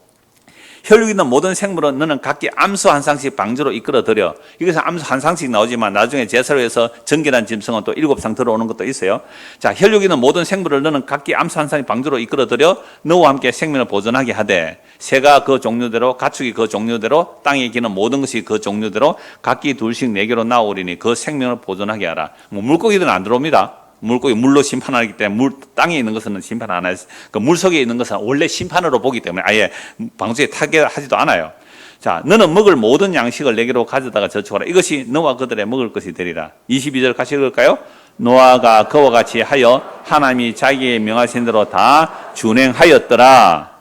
혈육 있는 모든 생물은 너는 각기 암수 한 쌍씩 방주로 이끌어들여. 여기서 암수 한 쌍씩 나오지만 나중에 제사로 해서 정결한 짐승은 또 7상 들어오는 것도 있어요. 자, 혈육 있는 모든 생물을 너는 각기 암수 한 쌍씩 방주로 이끌어들여 너와 함께 생명을 보존하게 하되 새가 그 종류대로 가축이 그 종류대로 땅에 기는 모든 것이 그 종류대로 각기 둘씩 내게로 나오리니 그 생명을 보존하게 하라. 뭐 물고기들은 안 들어옵니다. 물고기 물로 심판하기 때문에 땅에 있는 것은 심판 안 해요. 그 물 속에 있는 것은 원래 심판으로 보기 때문에 아예 방주에 타게 하지도 않아요. 자, 너는 먹을 모든 양식을 내게로 가져다가 저축하라. 이것이 너와 그들의 먹을 것이 되리라. 22절 같이 읽을까요? 노아가 그와 같이 하여 하나님이 자기의 명하신 대로 다 준행하였더라.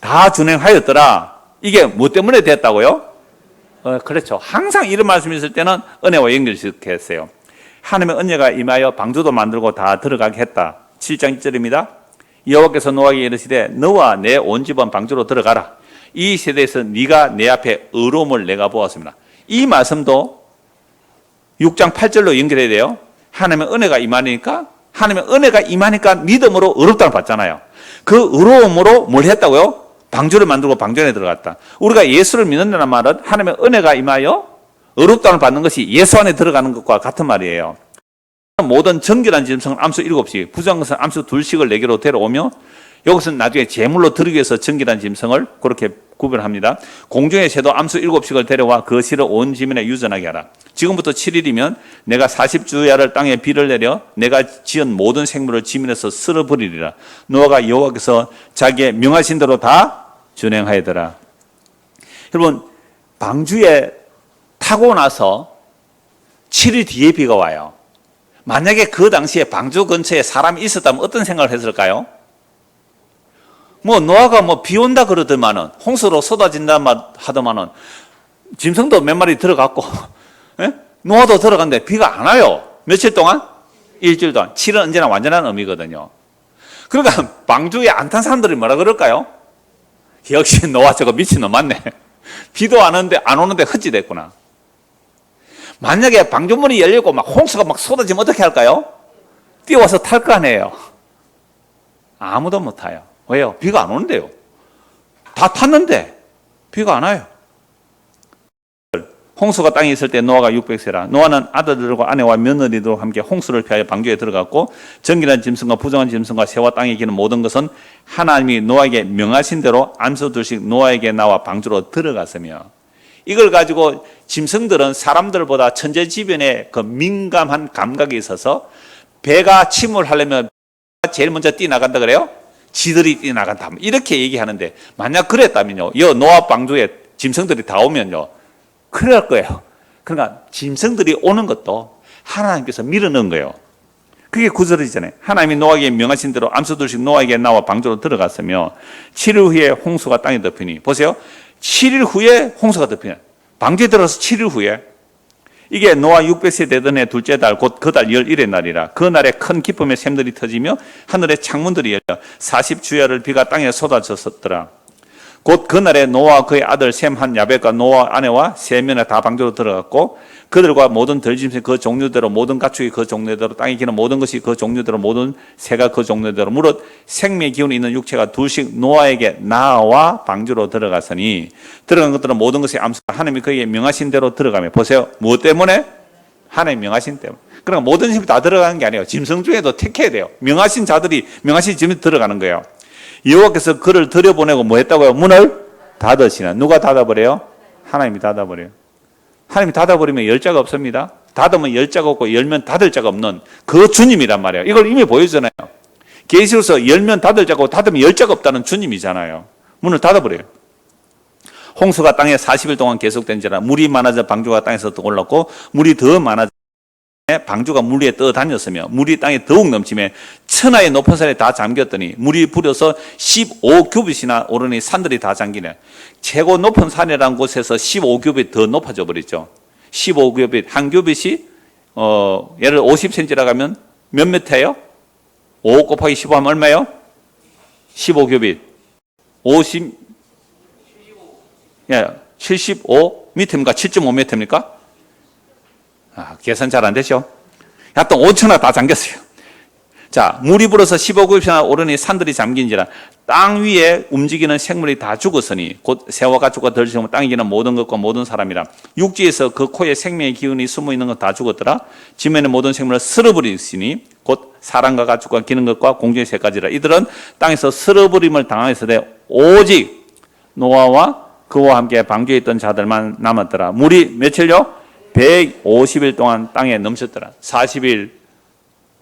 다 준행하였더라. 이게 뭐 때문에 됐다고요? 그렇죠. 항상 이런 말씀이 있을 때는 은혜와 연결시켰어요. 하나님의 은혜가 임하여 방주도 만들고 다 들어가게 했다. 7장 1절입니다. 여호와께서 노아에게 이르시되 너와 내 온 집은 방주로 들어가라. 이 세대에서 네가 내 앞에 의로움을 내가 보았습니다. 이 말씀도 6장 8절로 연결해야 돼요. 하나님의 은혜가 임하니까 하나님의 은혜가 임하니까 믿음으로 의롭다를 받잖아요. 그 의로움으로 뭘 했다고요? 방주를 만들고 방주 안에 들어갔다. 우리가 예수를 믿는다는 말은 하나님의 은혜가 임하여 의롭다를 받는 것이 예수 안에 들어가는 것과 같은 말이에요. 모든 정결한 짐승은 암수 7씩, 부정한 것은 암수 2씩을 내게로 데려오며 이것은 나중에 제물로 드리기 위해서 정결한 짐승을 그렇게 구별합니다. 공중의 새도 암수 7씩을 데려와 그 실을 온 지면에 유전하게 하라. 지금부터 7일이면 내가 40주야를 땅에 비를 내려 내가 지은 모든 생물을 지면에서 쓸어버리리라. 노아가 여호와께서 자기의 명하신 대로 다 준행하였더라. 여러분, 방주에 타고 나서 7일 뒤에 비가 와요. 만약에 그 당시에 방주 근처에 사람이 있었다면 어떤 생각을 했을까요? 뭐 노아가 뭐 비 온다 그러더만은 홍수로 쏟아진다 하더만은 짐승도 몇 마리 들어갔고 예? 노아도 들어갔는데 비가 안 와요. 며칠 동안? 일주일 동안. 7은 언제나 완전한 의미거든요. 그러니까 방주에 안 탄 사람들이 뭐라 그럴까요? 역시 노아 저거 미친놈 맞네. 비도 안 오는데 헛짓 됐구나. 만약에 방주문이 열리고 막 홍수가 막 쏟아지면 어떻게 할까요? 뛰어와서 탈 거 아니에요. 아무도 못 타요. 왜요? 비가 안 오는데요. 다 탔는데 비가 안 와요. 홍수가 땅에 있을 때 노아가 600세라. 노아는 아들들과 아내와 며느리들과 함께 홍수를 피하여 방주에 들어갔고 정결한 짐승과 부정한 짐승과 새와 땅에 기는 모든 것은 하나님이 노아에게 명하신 대로 암수 2씩 노아에게 나와 방주로 들어갔으며 이걸 가지고 짐승들은 사람들보다 천재지변에 그 민감한 감각이 있어서 배가 침몰하려면 제일 먼저 뛰어나간다 그래요? 지들이 뛰어나간다. 이렇게 얘기하는데 만약 그랬다면요. 이 노아 방주에 짐승들이 다 오면요. 큰일 날 거예요. 그러니까 짐승들이 오는 것도 하나님께서 밀어넣은 거예요. 그게 9절이잖아요. 하나님이 노아에게 명하신 대로 암수 2씩 노아에게 나와 방주로 들어갔으며 7일 후에 홍수가 땅에 덮이니 보세요. 7일 후에 홍수가 덮이네. 방주에 들어서 7일 후에 이게 노아 600세 되던 해 둘째 달 곧 그 달 11의 날이라. 그 날에 큰 기쁨의 샘들이 터지며 하늘의 창문들이 열려 40주야를 비가 땅에 쏟아졌었더라. 곧 그 날에 노아와 그의 아들 셈 한 야벳과 노아 아내와 세 명이 다 방주로 들어갔고 그들과 모든 들짐승 그 종류대로 모든 가축이 그 종류대로 땅에 기는 모든 것이 그 종류대로 모든 새가 그 종류대로 무릇 생명의 기운이 있는 육체가 2씩 노아에게 나와 방주로 들어갔으니 들어간 것들은 모든 것이 암수가 하나님이 그에게 명하신 대로 들어가며 보세요. 무엇 때문에? 하나님 명하신 때문에. 그러니까 모든 짐이 다 들어가는 게 아니에요. 짐승 중에도 택해야 돼요. 명하신 자들이 명하신 짐이 들어가는 거예요. 여호와께서 그를 들여보내고 뭐 했다고요? 문을 닫으시나. 누가 닫아버려요? 하나님이 닫아버려요. 하나님이 닫아버리면 열 자가 없습니다. 닫으면 열 자가 없고 열면 닫을 자가 없는 그 주님이란 말이에요. 이걸 이미 보여주잖아요. 계시록에서 열면 닫을 자가 없고 닫으면 열 자가 없다는 주님이잖아요. 문을 닫아버려요. 홍수가 땅에 40일 동안 계속된지라 물이 많아져 방주가 땅에서 더 올랐고 물이 더 많아져 방주가 물 위에 떠다녔으며 물이 땅에 더욱 넘치며 천하의 높은 산에 다 잠겼더니 물이 불어서 15규빗이나 오르니 산들이 다 잠기네. 최고 높은 산이라는 곳에서 15규빗 더 높아져 버렸죠. 15규빗, 한 규빗이 예를 50cm라고 하면 몇 미터예요? 5 곱하기 15 하면 얼마예요? 15규빗 50 75m입니까? 7.5m입니까? 계산 잘 안 되죠? 하여튼 5천원 다 잠겼어요. 자, 물이 불어서 15급이나 오르니 산들이 잠긴지라. 땅 위에 움직이는 생물이 다 죽었으니 곧 새와 가축과 들지면 땅에 기는 모든 것과 모든 사람이라. 육지에서 그 코에 생명의 기운이 숨어 있는 것 다 죽었더라. 지면의 모든 생물을 쓸어버리시니 곧 사람과 가축과 기는 것과 공중의 새까지라. 이들은 땅에서 쓸어버림을 당하였으되 오직 노아와 그와 함께 방주에 있던 자들만 남았더라. 물이 며칠요? 150일 동안 땅에 넘쳤더라. 40일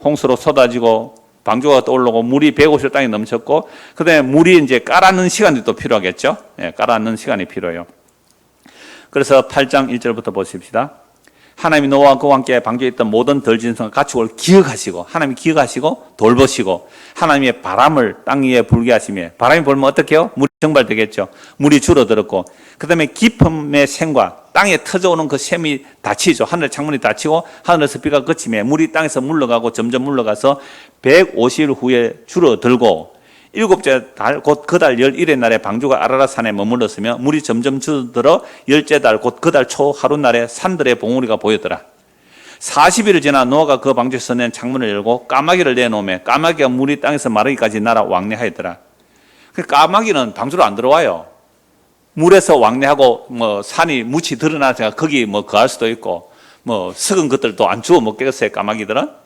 홍수로 쏟아지고 방주가 떠오르고 물이 150일 땅에 넘쳤고, 그 다음에 물이 이제 깔아넣는 시간이 또 필요하겠죠. 예, 깔아넣는 시간이 필요해요. 그래서 8장 1절부터 보십시다. 하나님이 노아와 그와 함께 방주에 있던 모든 들짐승과 가축을 기억하시고, 하나님이 기억하시고 돌보시고, 하나님의 바람을 땅 위에 불게 하시며, 바람이 불면 어떻게 해요? 물이 증발되겠죠. 물이 줄어들었고, 그 다음에 깊음의 샘과 땅에 터져오는 그 샘이 닫히죠. 하늘 창문이 닫히고 하늘에서 비가 그치며 물이 땅에서 물러가고 점점 물러가서 150일 후에 줄어들고, 일곱째 달 곧 그 달 11의 날에 방주가 아라랏 산에 머물렀으며 물이 점점 줄어들어 열째 달 곧 그 달 초 하룻날에 산들의 봉우리가 보였더라. 40일을 지나 노아가 그 방주에서 낸 창문을 열고 까마귀를 내놓으며 까마귀가 물이 땅에서 마르기까지 날아 왕래하였더라. 그 까마귀는 방주로 안 들어와요. 물에서 왕래하고 뭐 산이 묻이 드러나서 거기 뭐 거할 수도 있고 뭐 썩은 것들도 안 주워 먹겠어요, 까마귀들은.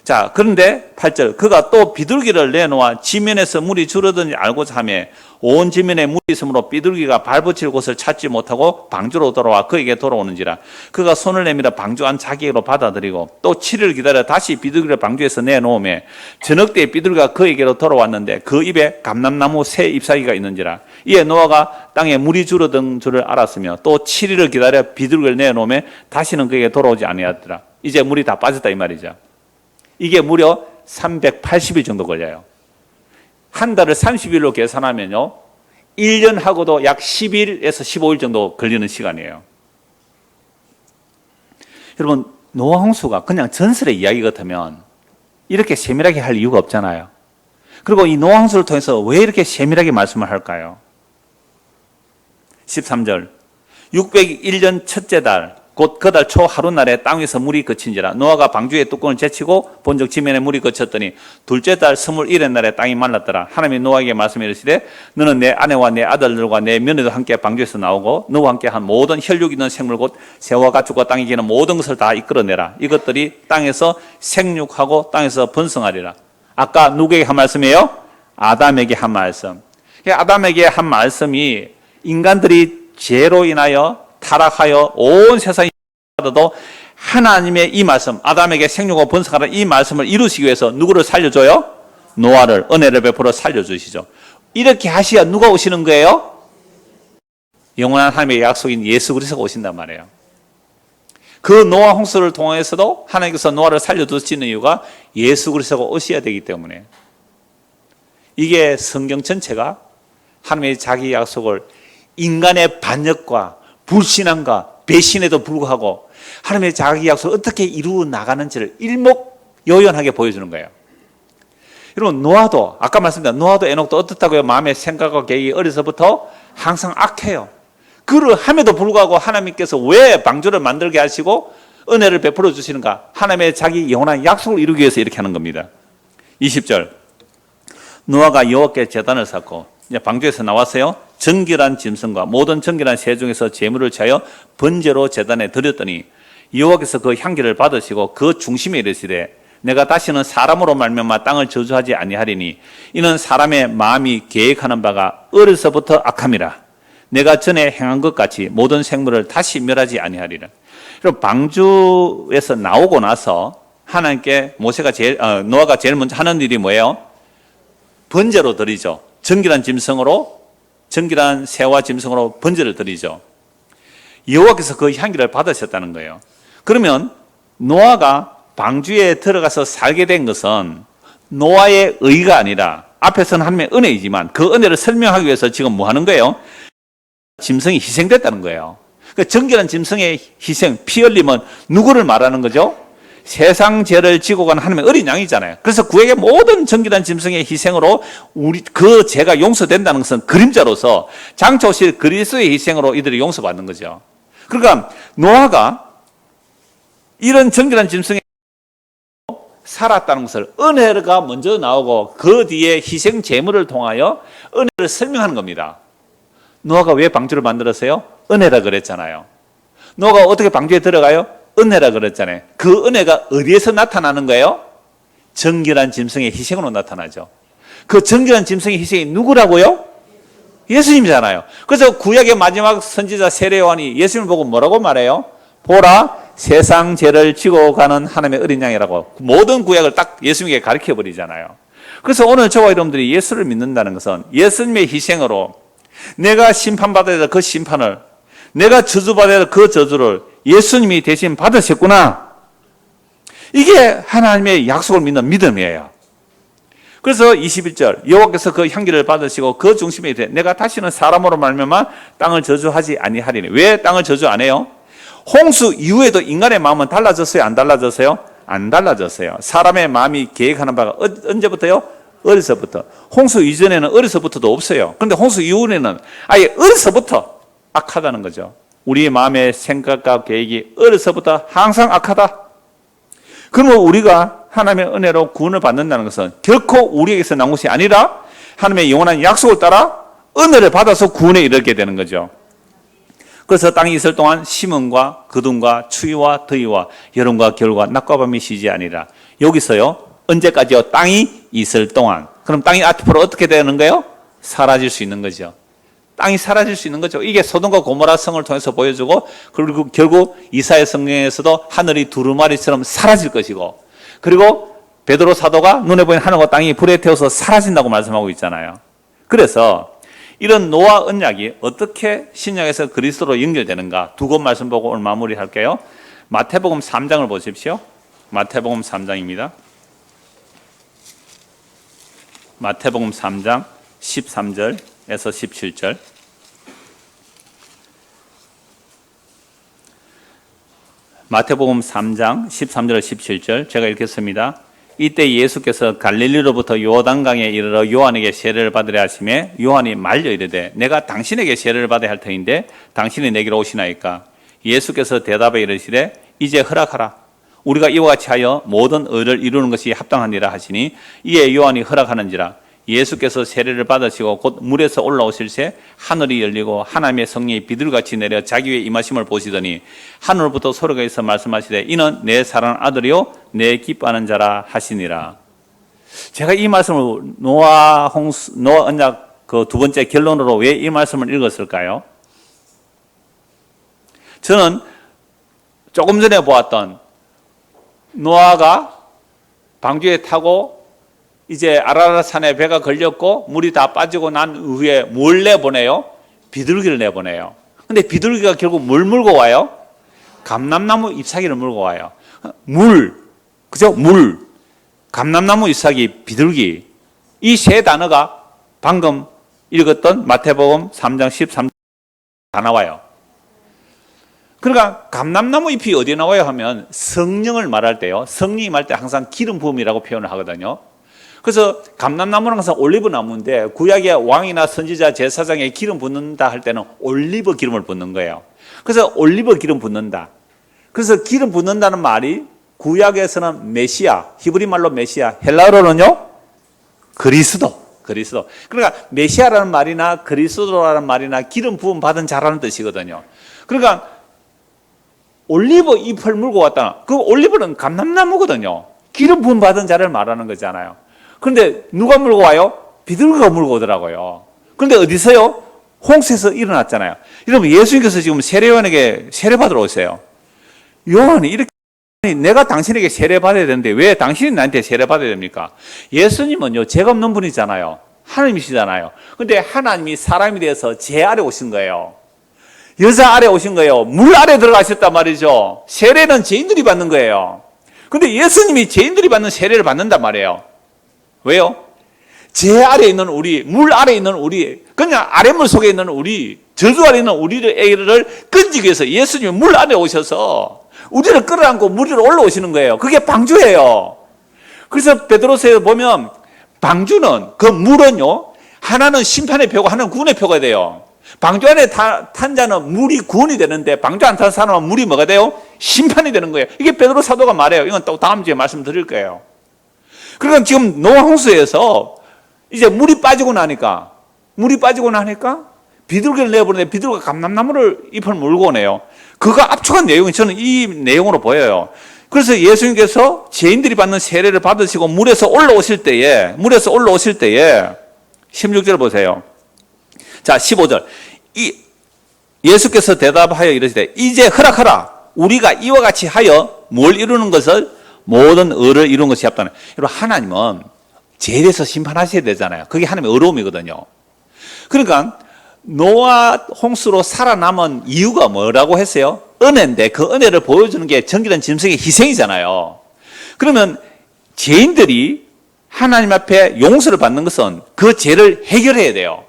자, 그런데 8절, 그가 또 비둘기를 내놓아 지면에서 물이 줄어드는지 알고자 하며 온 지면에 물이 있으므로 비둘기가 발붙일 곳을 찾지 못하고 방주로 돌아와 그에게 돌아오는지라. 그가 손을 내밀어 방주 안 자기로 받아들이고 또 7일 기다려 다시 비둘기를 방주에서 내놓으며 저녁 때에 비둘기가 그에게로 돌아왔는데 그 입에 감람나무 새 잎사귀가 있는지라. 이에 노아가 땅에 물이 줄어든 줄을 알았으며 또 7일을 기다려 비둘기를 내놓으며 다시는 그에게 돌아오지 아니하더라. 이제 물이 다 빠졌다 이 말이죠. 이게 무려 380일 정도 걸려요. 한 달을 30일로 계산하면요, 1년하고도 약 10일에서 15일 정도 걸리는 시간이에요. 여러분, 노아 홍수가 그냥 전설의 이야기 같으면 이렇게 세밀하게 할 이유가 없잖아요. 그리고 이 노아 홍수를 통해서 왜 이렇게 세밀하게 말씀을 할까요? 13절, 601년 첫째 달 곧 그 달 초 하룻날에 땅 위에서 물이 그친지라. 노아가 방주의 뚜껑을 제치고 본즉 지면에 물이 그쳤더니 둘째 달 21의 날에 땅이 말랐더라. 하나님이 노아에게 말씀해 이르시되 너는 내 아내와 내 아들들과 내 며느리도 함께 방주에서 나오고 너와 함께 한 모든 혈육 있는 생물 곧 새와 가축과 땅에 기는 모든 것을 다 이끌어내라. 이것들이 땅에서 생육하고 땅에서 번성하리라. 아까 누구에게 한 말씀이에요? 아담에게 한 말씀. 아담에게 한 말씀이 인간들이 죄로 인하여 타락하여 온 세상이 받아도 하나님의 이 말씀, 아담에게 생육하고 번성하라는 이 말씀을 이루시기 위해서 누구를 살려줘요? 노아를, 은혜를 베풀어 살려주시죠. 이렇게 하셔야 누가 오시는 거예요? 영원한 하나님의 약속인 예수 그리스도가 오신단 말이에요. 그 노아 홍수를 통해서도 하나님께서 노아를 살려주시는 이유가 예수 그리스도가 오셔야 되기 때문에. 이게 성경 전체가 하나님의 자기 약속을 인간의 반역과 불신앙과 배신에도 불구하고 하나님의 자기 약속을 어떻게 이루어 나가는지를 일목요연하게 보여주는 거예요. 여러분, 노아도 아까 말씀드린 노아도 에녹도 어떻다고요? 마음의 생각과 계획이 어려서부터 항상 악해요. 그를 함에도 불구하고 하나님께서 왜 방주를 만들게 하시고 은혜를 베풀어 주시는가? 하나님의 자기 영원한 약속을 이루기 위해서 이렇게 하는 겁니다. 20절, 노아가 여호와께 제단을 쌓고 이제 방주에서 나왔어요. 정결한 짐승과 모든 정결한 새 중에서 제물을 취하여 번제로 제단에 드렸더니 여호와께서 그 향기를 받으시고 그 중심에 이르시되 내가 다시는 사람으로 말미암아 땅을 저주하지 아니하리니 이는 사람의 마음이 계획하는 바가 어려서부터 악함이라. 내가 전에 행한 것 같이 모든 생물을 다시 멸하지 아니하리라. 그럼 방주에서 나오고 나서 하나님께 노아가 제일 먼저 하는 일이 뭐예요? 번제로 드리죠. 정결한 짐승으로, 정결한 새와 짐승으로 번제를 드리죠. 여호와께서 그 향기를 받으셨다는 거예요. 그러면 노아가 방주에 들어가서 살게 된 것은 노아의 의가 아니라 앞에서는 하나님의 은혜이지만 그 은혜를 설명하기 위해서 지금 뭐 하는 거예요? 짐승이 희생됐다는 거예요. 그 정결한 짐승의 희생, 피 흘림은 누구를 말하는 거죠? 세상 죄를 지고 간 하나님의 어린 양이잖아요. 그래서 그에게 모든 정결한 짐승의 희생으로 그 죄가 용서된다는 것은 그림자로서 장차 오실 그리스도의 희생으로 이들이 용서받는 거죠. 그러니까 노아가 이런 정결한 짐승의 살았다는 것을 은혜가 먼저 나오고 그 뒤에 희생 제물을 통하여 은혜를 설명하는 겁니다. 노아가 왜 방주를 만들었어요? 은혜라 그랬잖아요. 노아가 어떻게 방주에 들어가요? 은혜라 그랬잖아요. 그 은혜가 어디에서 나타나는 거예요? 정결한 짐승의 희생으로 나타나죠. 그 정결한 짐승의 희생이 누구라고요? 예수님이잖아요. 그래서 구약의 마지막 선지자 세례 요한이 예수님을 보고 뭐라고 말해요? 보라, 세상 죄를 지고 가는 하나님의 어린 양이라고 모든 구약을 딱 예수님에게 가르쳐 버리잖아요. 그래서 오늘 저와 여러분들이 예수를 믿는다는 것은 예수님의 희생으로 내가 심판받아야 될 그 심판을, 내가 저주받아야 될 그 저주를 예수님이 대신 받으셨구나. 이게 하나님의 약속을 믿는 믿음이에요. 그래서 21절 여호와께서 그 향기를 받으시고 그 중심에 이르되 내가 다시는 사람으로 말미암아 땅을 저주하지 아니하리니. 왜 땅을 저주 안 해요? 홍수 이후에도 인간의 마음은 달라졌어요? 안 달라졌어요? 안 달라졌어요. 사람의 마음이 계획하는 바가 언제부터요? 어려서부터. 홍수 이전에는 어려서부터도 없어요. 그런데 홍수 이후에는 아예 어려서부터 악하다는 거죠. 우리의 마음의 생각과 계획이 어려서부터 항상 악하다. 그러면 우리가 하나님의 은혜로 구원을 받는다는 것은 결코 우리에게서 나온 것이 아니라 하나님의 영원한 약속을 따라 은혜를 받아서 구원에 이르게 되는 거죠. 그래서 땅이 있을 동안 심음과 거둠과 추위와 더위와 여름과 겨울과 낮과 밤이 쉬지 아니라. 여기서요, 언제까지요? 땅이 있을 동안. 그럼 땅이 앞으로 어떻게 되는 거예요? 사라질 수 있는 거죠. 땅이 사라질 수 있는 거죠. 이게 소돔과 고모라 성을 통해서 보여주고, 그리고 결국 이사야 성경에서도 하늘이 두루마리처럼 사라질 것이고, 그리고 베드로 사도가 눈에 보이는 하늘과 땅이 불에 태워서 사라진다고 말씀하고 있잖아요. 그래서 이런 노아 언약이 어떻게 신약에서 그리스도로 연결되는가 두 곳 말씀 보고 오늘 마무리할게요. 마태복음 3장을 보십시오. 마태복음 3장입니다. 마태복음 3장 13절에서 17절. 마태복음 3장 13절 17절 제가 읽겠습니다. 이때 예수께서 갈릴리로부터 요단강에 이르러 요한에게 세례를 받으려 하시매 요한이 말려 이르되 내가 당신에게 세례를 받아야 할 터인데 당신이 내게로 오시나이까. 예수께서 대답해 이르시되 이제 허락하라. 우리가 이와 같이 하여 모든 의를 이루는 것이 합당하니라 하시니 이에 요한이 허락하는지라. 예수께서 세례를 받으시고 곧 물에서 올라오실새 하늘이 열리고 하나님의 성령이 비둘기같이 내려 자기 위에 임하심을 보시더니 하늘부터 소리가 있어 말씀하시되 이는 내 사랑하는 아들이요 내 기뻐하는 자라 하시니라. 제가 이 말씀을 노아 언약 그 두 번째 결론으로 왜 이 말씀을 읽었을까요? 저는 조금 전에 보았던 노아가 방주에 타고 이제 아라랏 산에 배가 걸렸고 물이 다 빠지고 난 후에 뭘 내보내요? 비둘기를 내보내요. 근데 비둘기가 결국 뭘 물고 와요? 감람나무 잎사귀를 물고 와요. 물, 그죠? 물, 감람나무 잎사귀, 비둘기. 이 세 단어가 방금 읽었던 마태복음 3장 13절 다 나와요. 그러니까 감람나무 잎이 어디에 나와요 하면 성령을 말할 때요. 성령이 말할 때 항상 기름 부음이라고 표현을 하거든요. 그래서 감람나무는 항상 올리브 나무인데 구약의 왕이나 선지자 제사장에 기름 붓는다 할 때는 올리브 기름을 붓는 거예요. 그래서 올리브 기름 붓는다. 그래서 기름 붓는다는 말이 구약에서는 메시아, 히브리 말로 메시아, 헬라어로는요 그리스도. 그러니까 메시아라는 말이나 그리스도라는 말이나 기름 부음 받은 자라는 뜻이거든요. 그러니까 올리브 잎을 물고 왔다. 그 올리브는 감람나무거든요. 기름 부음 받은 자를 말하는 거잖아요. 그런데 누가 물고 와요? 비둘기가 물고 오더라고요. 그런데 어디서요? 홍수에서 일어났잖아요. 여러분 예수님께서 지금 세례요한에게 세례받으러 오세요. 요한이 이렇게 내가 당신에게 세례받아야 되는데 왜 당신이 나한테 세례받아야 됩니까? 예수님은요 죄가 없는 분이잖아요. 하나님이시잖아요. 그런데 하나님이 사람이 되어서 제 아래 오신 거예요. 여자 아래 오신 거예요. 물 아래 들어가셨단 말이죠. 세례는 죄인들이 받는 거예요. 그런데 예수님이 죄인들이 받는 세례를 받는단 말이에요. 왜요? 제 아래 있는 우리, 물 아래 있는 우리, 그냥 아랫물 속에 있는 우리, 저주 아래 있는 우리를 건지기 위해서 예수님이 물 안에 오셔서 우리를 끌어안고 물 위로 올라오시는 거예요. 그게 방주예요. 그래서 베드로서에 보면 방주는, 그 물은요, 하나는 심판의 표고 하나는 구원의 표가 돼요. 방주 안에 탄 자는 물이 구원이 되는데 방주 안 탄 사람은 물이 뭐가 돼요? 심판이 되는 거예요. 이게 베드로 사도가 말해요. 이건 또 다음 주에 말씀드릴 거예요. 그러니까 지금 노아 홍수에서 이제 물이 빠지고 나니까 비둘기를 내버리는데 비둘기가 감람나무를 잎을 물고 오네요. 그가 압축한 내용이 저는 이 내용으로 보여요. 그래서 예수님께서 죄인들이 받는 세례를 받으시고 물에서 올라오실 때에 16절 보세요. 자, 15절. 예수께서 대답하여 이르시되 이제 허락하라. 우리가 이와 같이 하여 뭘 이루는 것을 모든 의를 이루는 것이 없다네. 여러분, 하나님은 죄에 대해서 심판하셔야 되잖아요. 그게 하나님의 의로움이거든요. 그러니까 노아 홍수로 살아남은 이유가 뭐라고 했어요? 은혜인데 그 은혜를 보여주는 게 정결한 짐승의 희생이잖아요. 그러면 죄인들이 하나님 앞에 용서를 받는 것은 그 죄를 해결해야 돼요.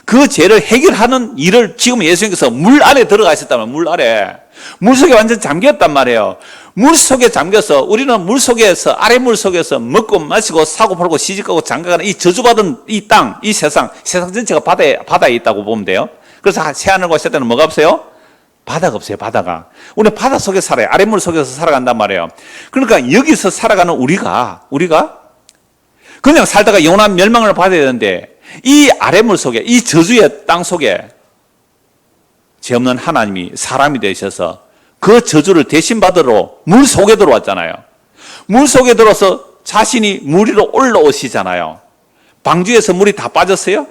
그 죄를 해결하는 일을 지금 예수님께서 물 안에 들어가 있었다면 물 속에 완전 잠겼단 말이에요. 물 속에 잠겨서 우리는 물 속에서 아래 물 속에서 먹고 마시고 사고 팔고 시집가고 장가가는 이 저주받은 이 땅, 이 세상 전체가 바다에 있다고 보면 돼요. 그래서 새하늘과 새 땅은 뭐가 없어요? 바다가 없어요. 바다가. 우리는 바다 속에 살아요. 아랫물 속에서 살아간단 말이에요. 그러니까 여기서 살아가는 우리가 그냥 살다가 영원한 멸망을 받아야 되는데 이 아랫물 속에, 이 저주의 땅 속에 죄 없는 하나님이 사람이 되셔서 그 저주를 대신 받으러 물 속에 들어왔잖아요. 물 속에 들어서 자신이 물 위로 올라오시잖아요. 방주에서 물이 다 빠졌어요?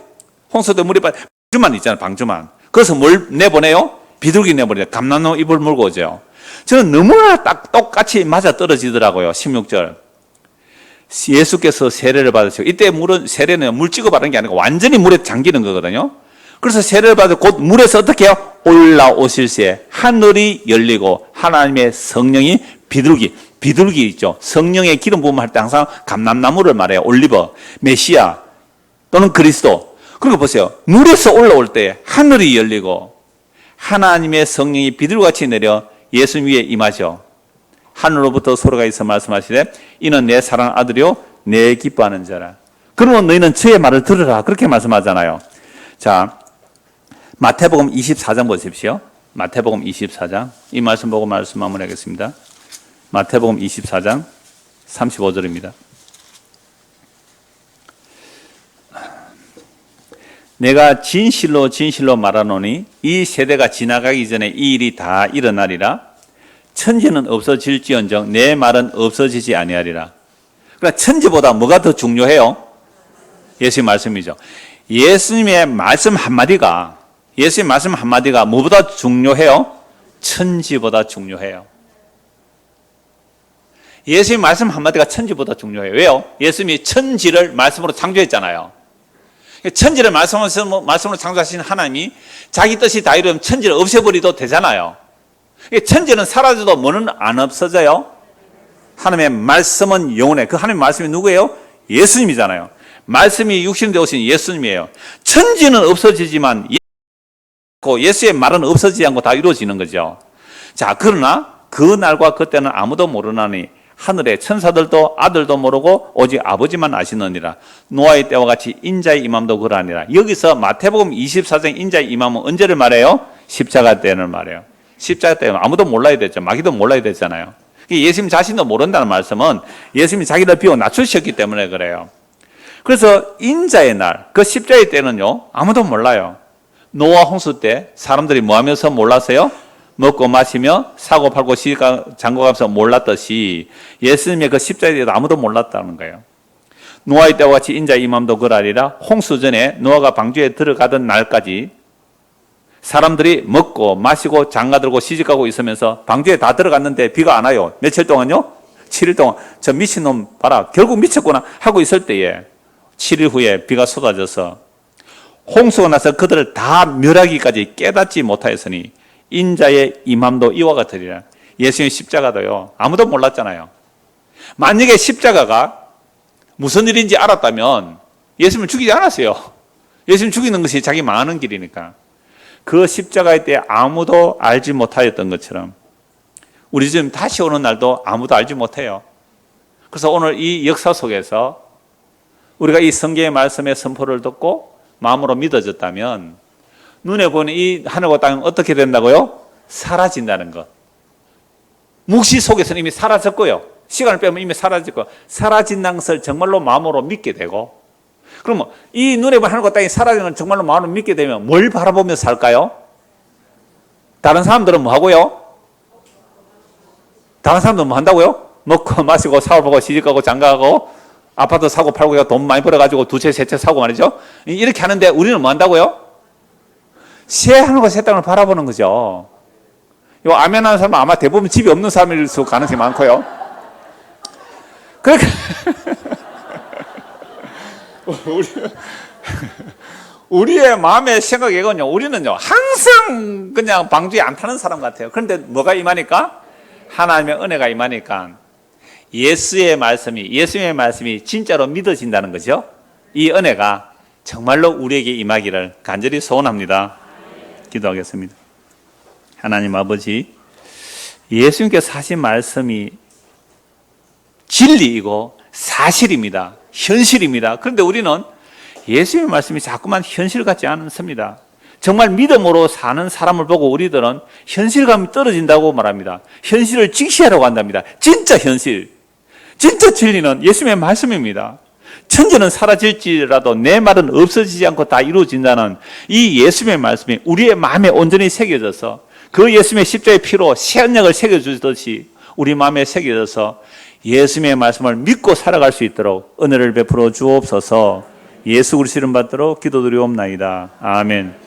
홍수도 물이 방주만 있잖아요. 방주만. 그래서 뭘 내보내요? 비둘기 내보내요. 감람나무 잎을 물고 오죠. 저는 너무나 딱 똑같이 맞아 떨어지더라고요. 16절. 예수께서 세례를 받으시고, 이때 세례는 물 찍어 바르는 게 아니고 완전히 물에 잠기는 거거든요. 그래서 세례를 받아 곧 물에서 어떻게 해요? 올라오실새 하늘이 열리고 하나님의 성령이 비둘기 있죠. 성령의 기름 부음을 할 때 항상 감람나무를 말해요. 올리버, 메시아 또는 그리스도. 그리고 보세요. 물에서 올라올 때 하늘이 열리고 하나님의 성령이 비둘기같이 내려 예수 위에 임하죠. 하늘로부터 소리가 있어 말씀하시되 이는 내 사랑하는 아들이요 내 기뻐하는 자라. 그러면 너희는 저의 말을 들으라. 그렇게 말씀하잖아요. 자, 마태복음 24장 보십시오. 마태복음 24장. 이 말씀 보고 말씀 마무리하겠습니다. 마태복음 24장 35절입니다. 내가 진실로 말하노니 이 세대가 지나가기 전에 이 일이 다 일어나리라. 천지는 없어질지언정 내 말은 없어지지 아니하리라. 그러니까 천지보다 뭐가 더 중요해요? 예수의 말씀이죠. 예수님의 말씀 한마디가 뭐보다 중요해요? 천지보다 중요해요. 예수의 말씀 한마디가 천지보다 중요해요. 왜요? 예수님이 천지를 말씀으로 창조했잖아요. 천지를 말씀으로 창조하신 하나님이 자기 뜻이 다 이루면 천지를 없애버리도 되잖아요. 천지는 사라져도 뭐는 안 없어져요? 하나님의 말씀은 영원해. 그 하나님의 말씀이 누구예요? 예수님이잖아요. 말씀이 육신되어 오신 예수님이에요. 천지는 없어지지만 예수의 말은 없어지지 않고 다 이루어지는 거죠. 자, 그러나 그 날과 그때는 아무도 모르나니 하늘의 천사들도 아들도 모르고 오직 아버지만 아시느니라. 노아의 때와 같이 인자의 임함도 그러하니라. 여기서 마태복음 24장 인자의 임함은 언제를 말해요? 십자가 때를 말해요. 십자가 때는 아무도 몰라야 됐죠. 마귀도 몰라야 됐잖아요. 예수님 자신도 모른다는 말씀은 예수님이 자기를 비워 낮추셨기 때문에 그래요. 그래서 인자의 날, 그 십자가의 때는요, 아무도 몰라요. 노아 홍수 때 사람들이 뭐 하면서 몰랐어요? 먹고 마시며 사고 팔고 장구가면서 몰랐듯이 예수님의 그 십자가에 대해서 아무도 몰랐다는 거예요. 노아의 때와 같이 인자의 임함도 그러하리라. 홍수 전에 노아가 방주에 들어가던 날까지 사람들이 먹고 마시고 장가들고 시집가고 있으면서 방주에 다 들어갔는데 비가 안 와요. 며칠 동안요? 7일 동안. 저 미친놈 봐라. 결국 미쳤구나 하고 있을 때에 7일 후에 비가 쏟아져서 홍수가 나서 그들을 다 멸하기까지 깨닫지 못하였으니 인자의 임함도 이와 같으리라. 예수님의 십자가도요, 아무도 몰랐잖아요. 만약에 십자가가 무슨 일인지 알았다면 예수님을 죽이지 않았어요. 예수님 죽이는 것이 자기 망하는 길이니까. 그 십자가의 때 아무도 알지 못하였던 것처럼 우리 지금 다시 오는 날도 아무도 알지 못해요. 그래서 오늘 이 역사 속에서 우리가 이 성경의 말씀의 선포를 듣고 마음으로 믿어졌다면 눈에 보이는 이 하늘과 땅은 어떻게 된다고요? 사라진다는 것. 묵시 속에서는 이미 사라졌고요. 시간을 빼면 이미 사라질 거. 사라진다는 것을 정말로 마음으로 믿게 되고, 그러면 이 눈에 보이는 하늘과 땅이 사라지는 걸 정말로 마음으로 믿게 되면 뭘 바라보며 살까요? 다른 사람들은 뭐 하고요? 다른 사람들은 뭐 한다고요? 먹고 마시고 사업 보고 시집가고 장가가고 아파트 사고 팔고 돈 많이 벌어가지고 두 채 세 채 사고 말이죠. 이렇게 하는데 우리는 뭐 한다고요? 새 하늘과 새 땅을 바라보는 거죠. 요 아멘하는 사람은 아마 대부분 집이 없는 사람일 수 가능성이 많고요. 그러니까 우리의 마음의 생각이거든요. 우리는요 항상 그냥 방주에 안 타는 사람 같아요. 그런데 뭐가 임하니까? 하나님의 은혜가 임하니까 예수의 말씀이 진짜로 믿어진다는 거죠. 이 은혜가 정말로 우리에게 임하기를 간절히 소원합니다. 기도하겠습니다. 하나님 아버지, 예수님께서 하신 말씀이 진리이고 사실입니다. 현실입니다. 그런데 우리는 예수님의 말씀이 자꾸만 현실 같지 않습니다. 정말 믿음으로 사는 사람을 보고 우리들은 현실감이 떨어진다고 말합니다. 현실을 직시하려고 한답니다. 진짜 현실, 진짜 진리는 예수님의 말씀입니다. 천지는 사라질지라도 내 말은 없어지지 않고 다 이루어진다는 이 예수님의 말씀이 우리의 마음에 온전히 새겨져서 그 예수님의 십자가의 피로 새 언약을 새겨주듯이 우리 마음에 새겨져서 예수님의 말씀을 믿고 살아갈 수 있도록 은혜를 베풀어 주옵소서. 예수 그리스도 이름 받들어 기도드리옵나이다. 아멘.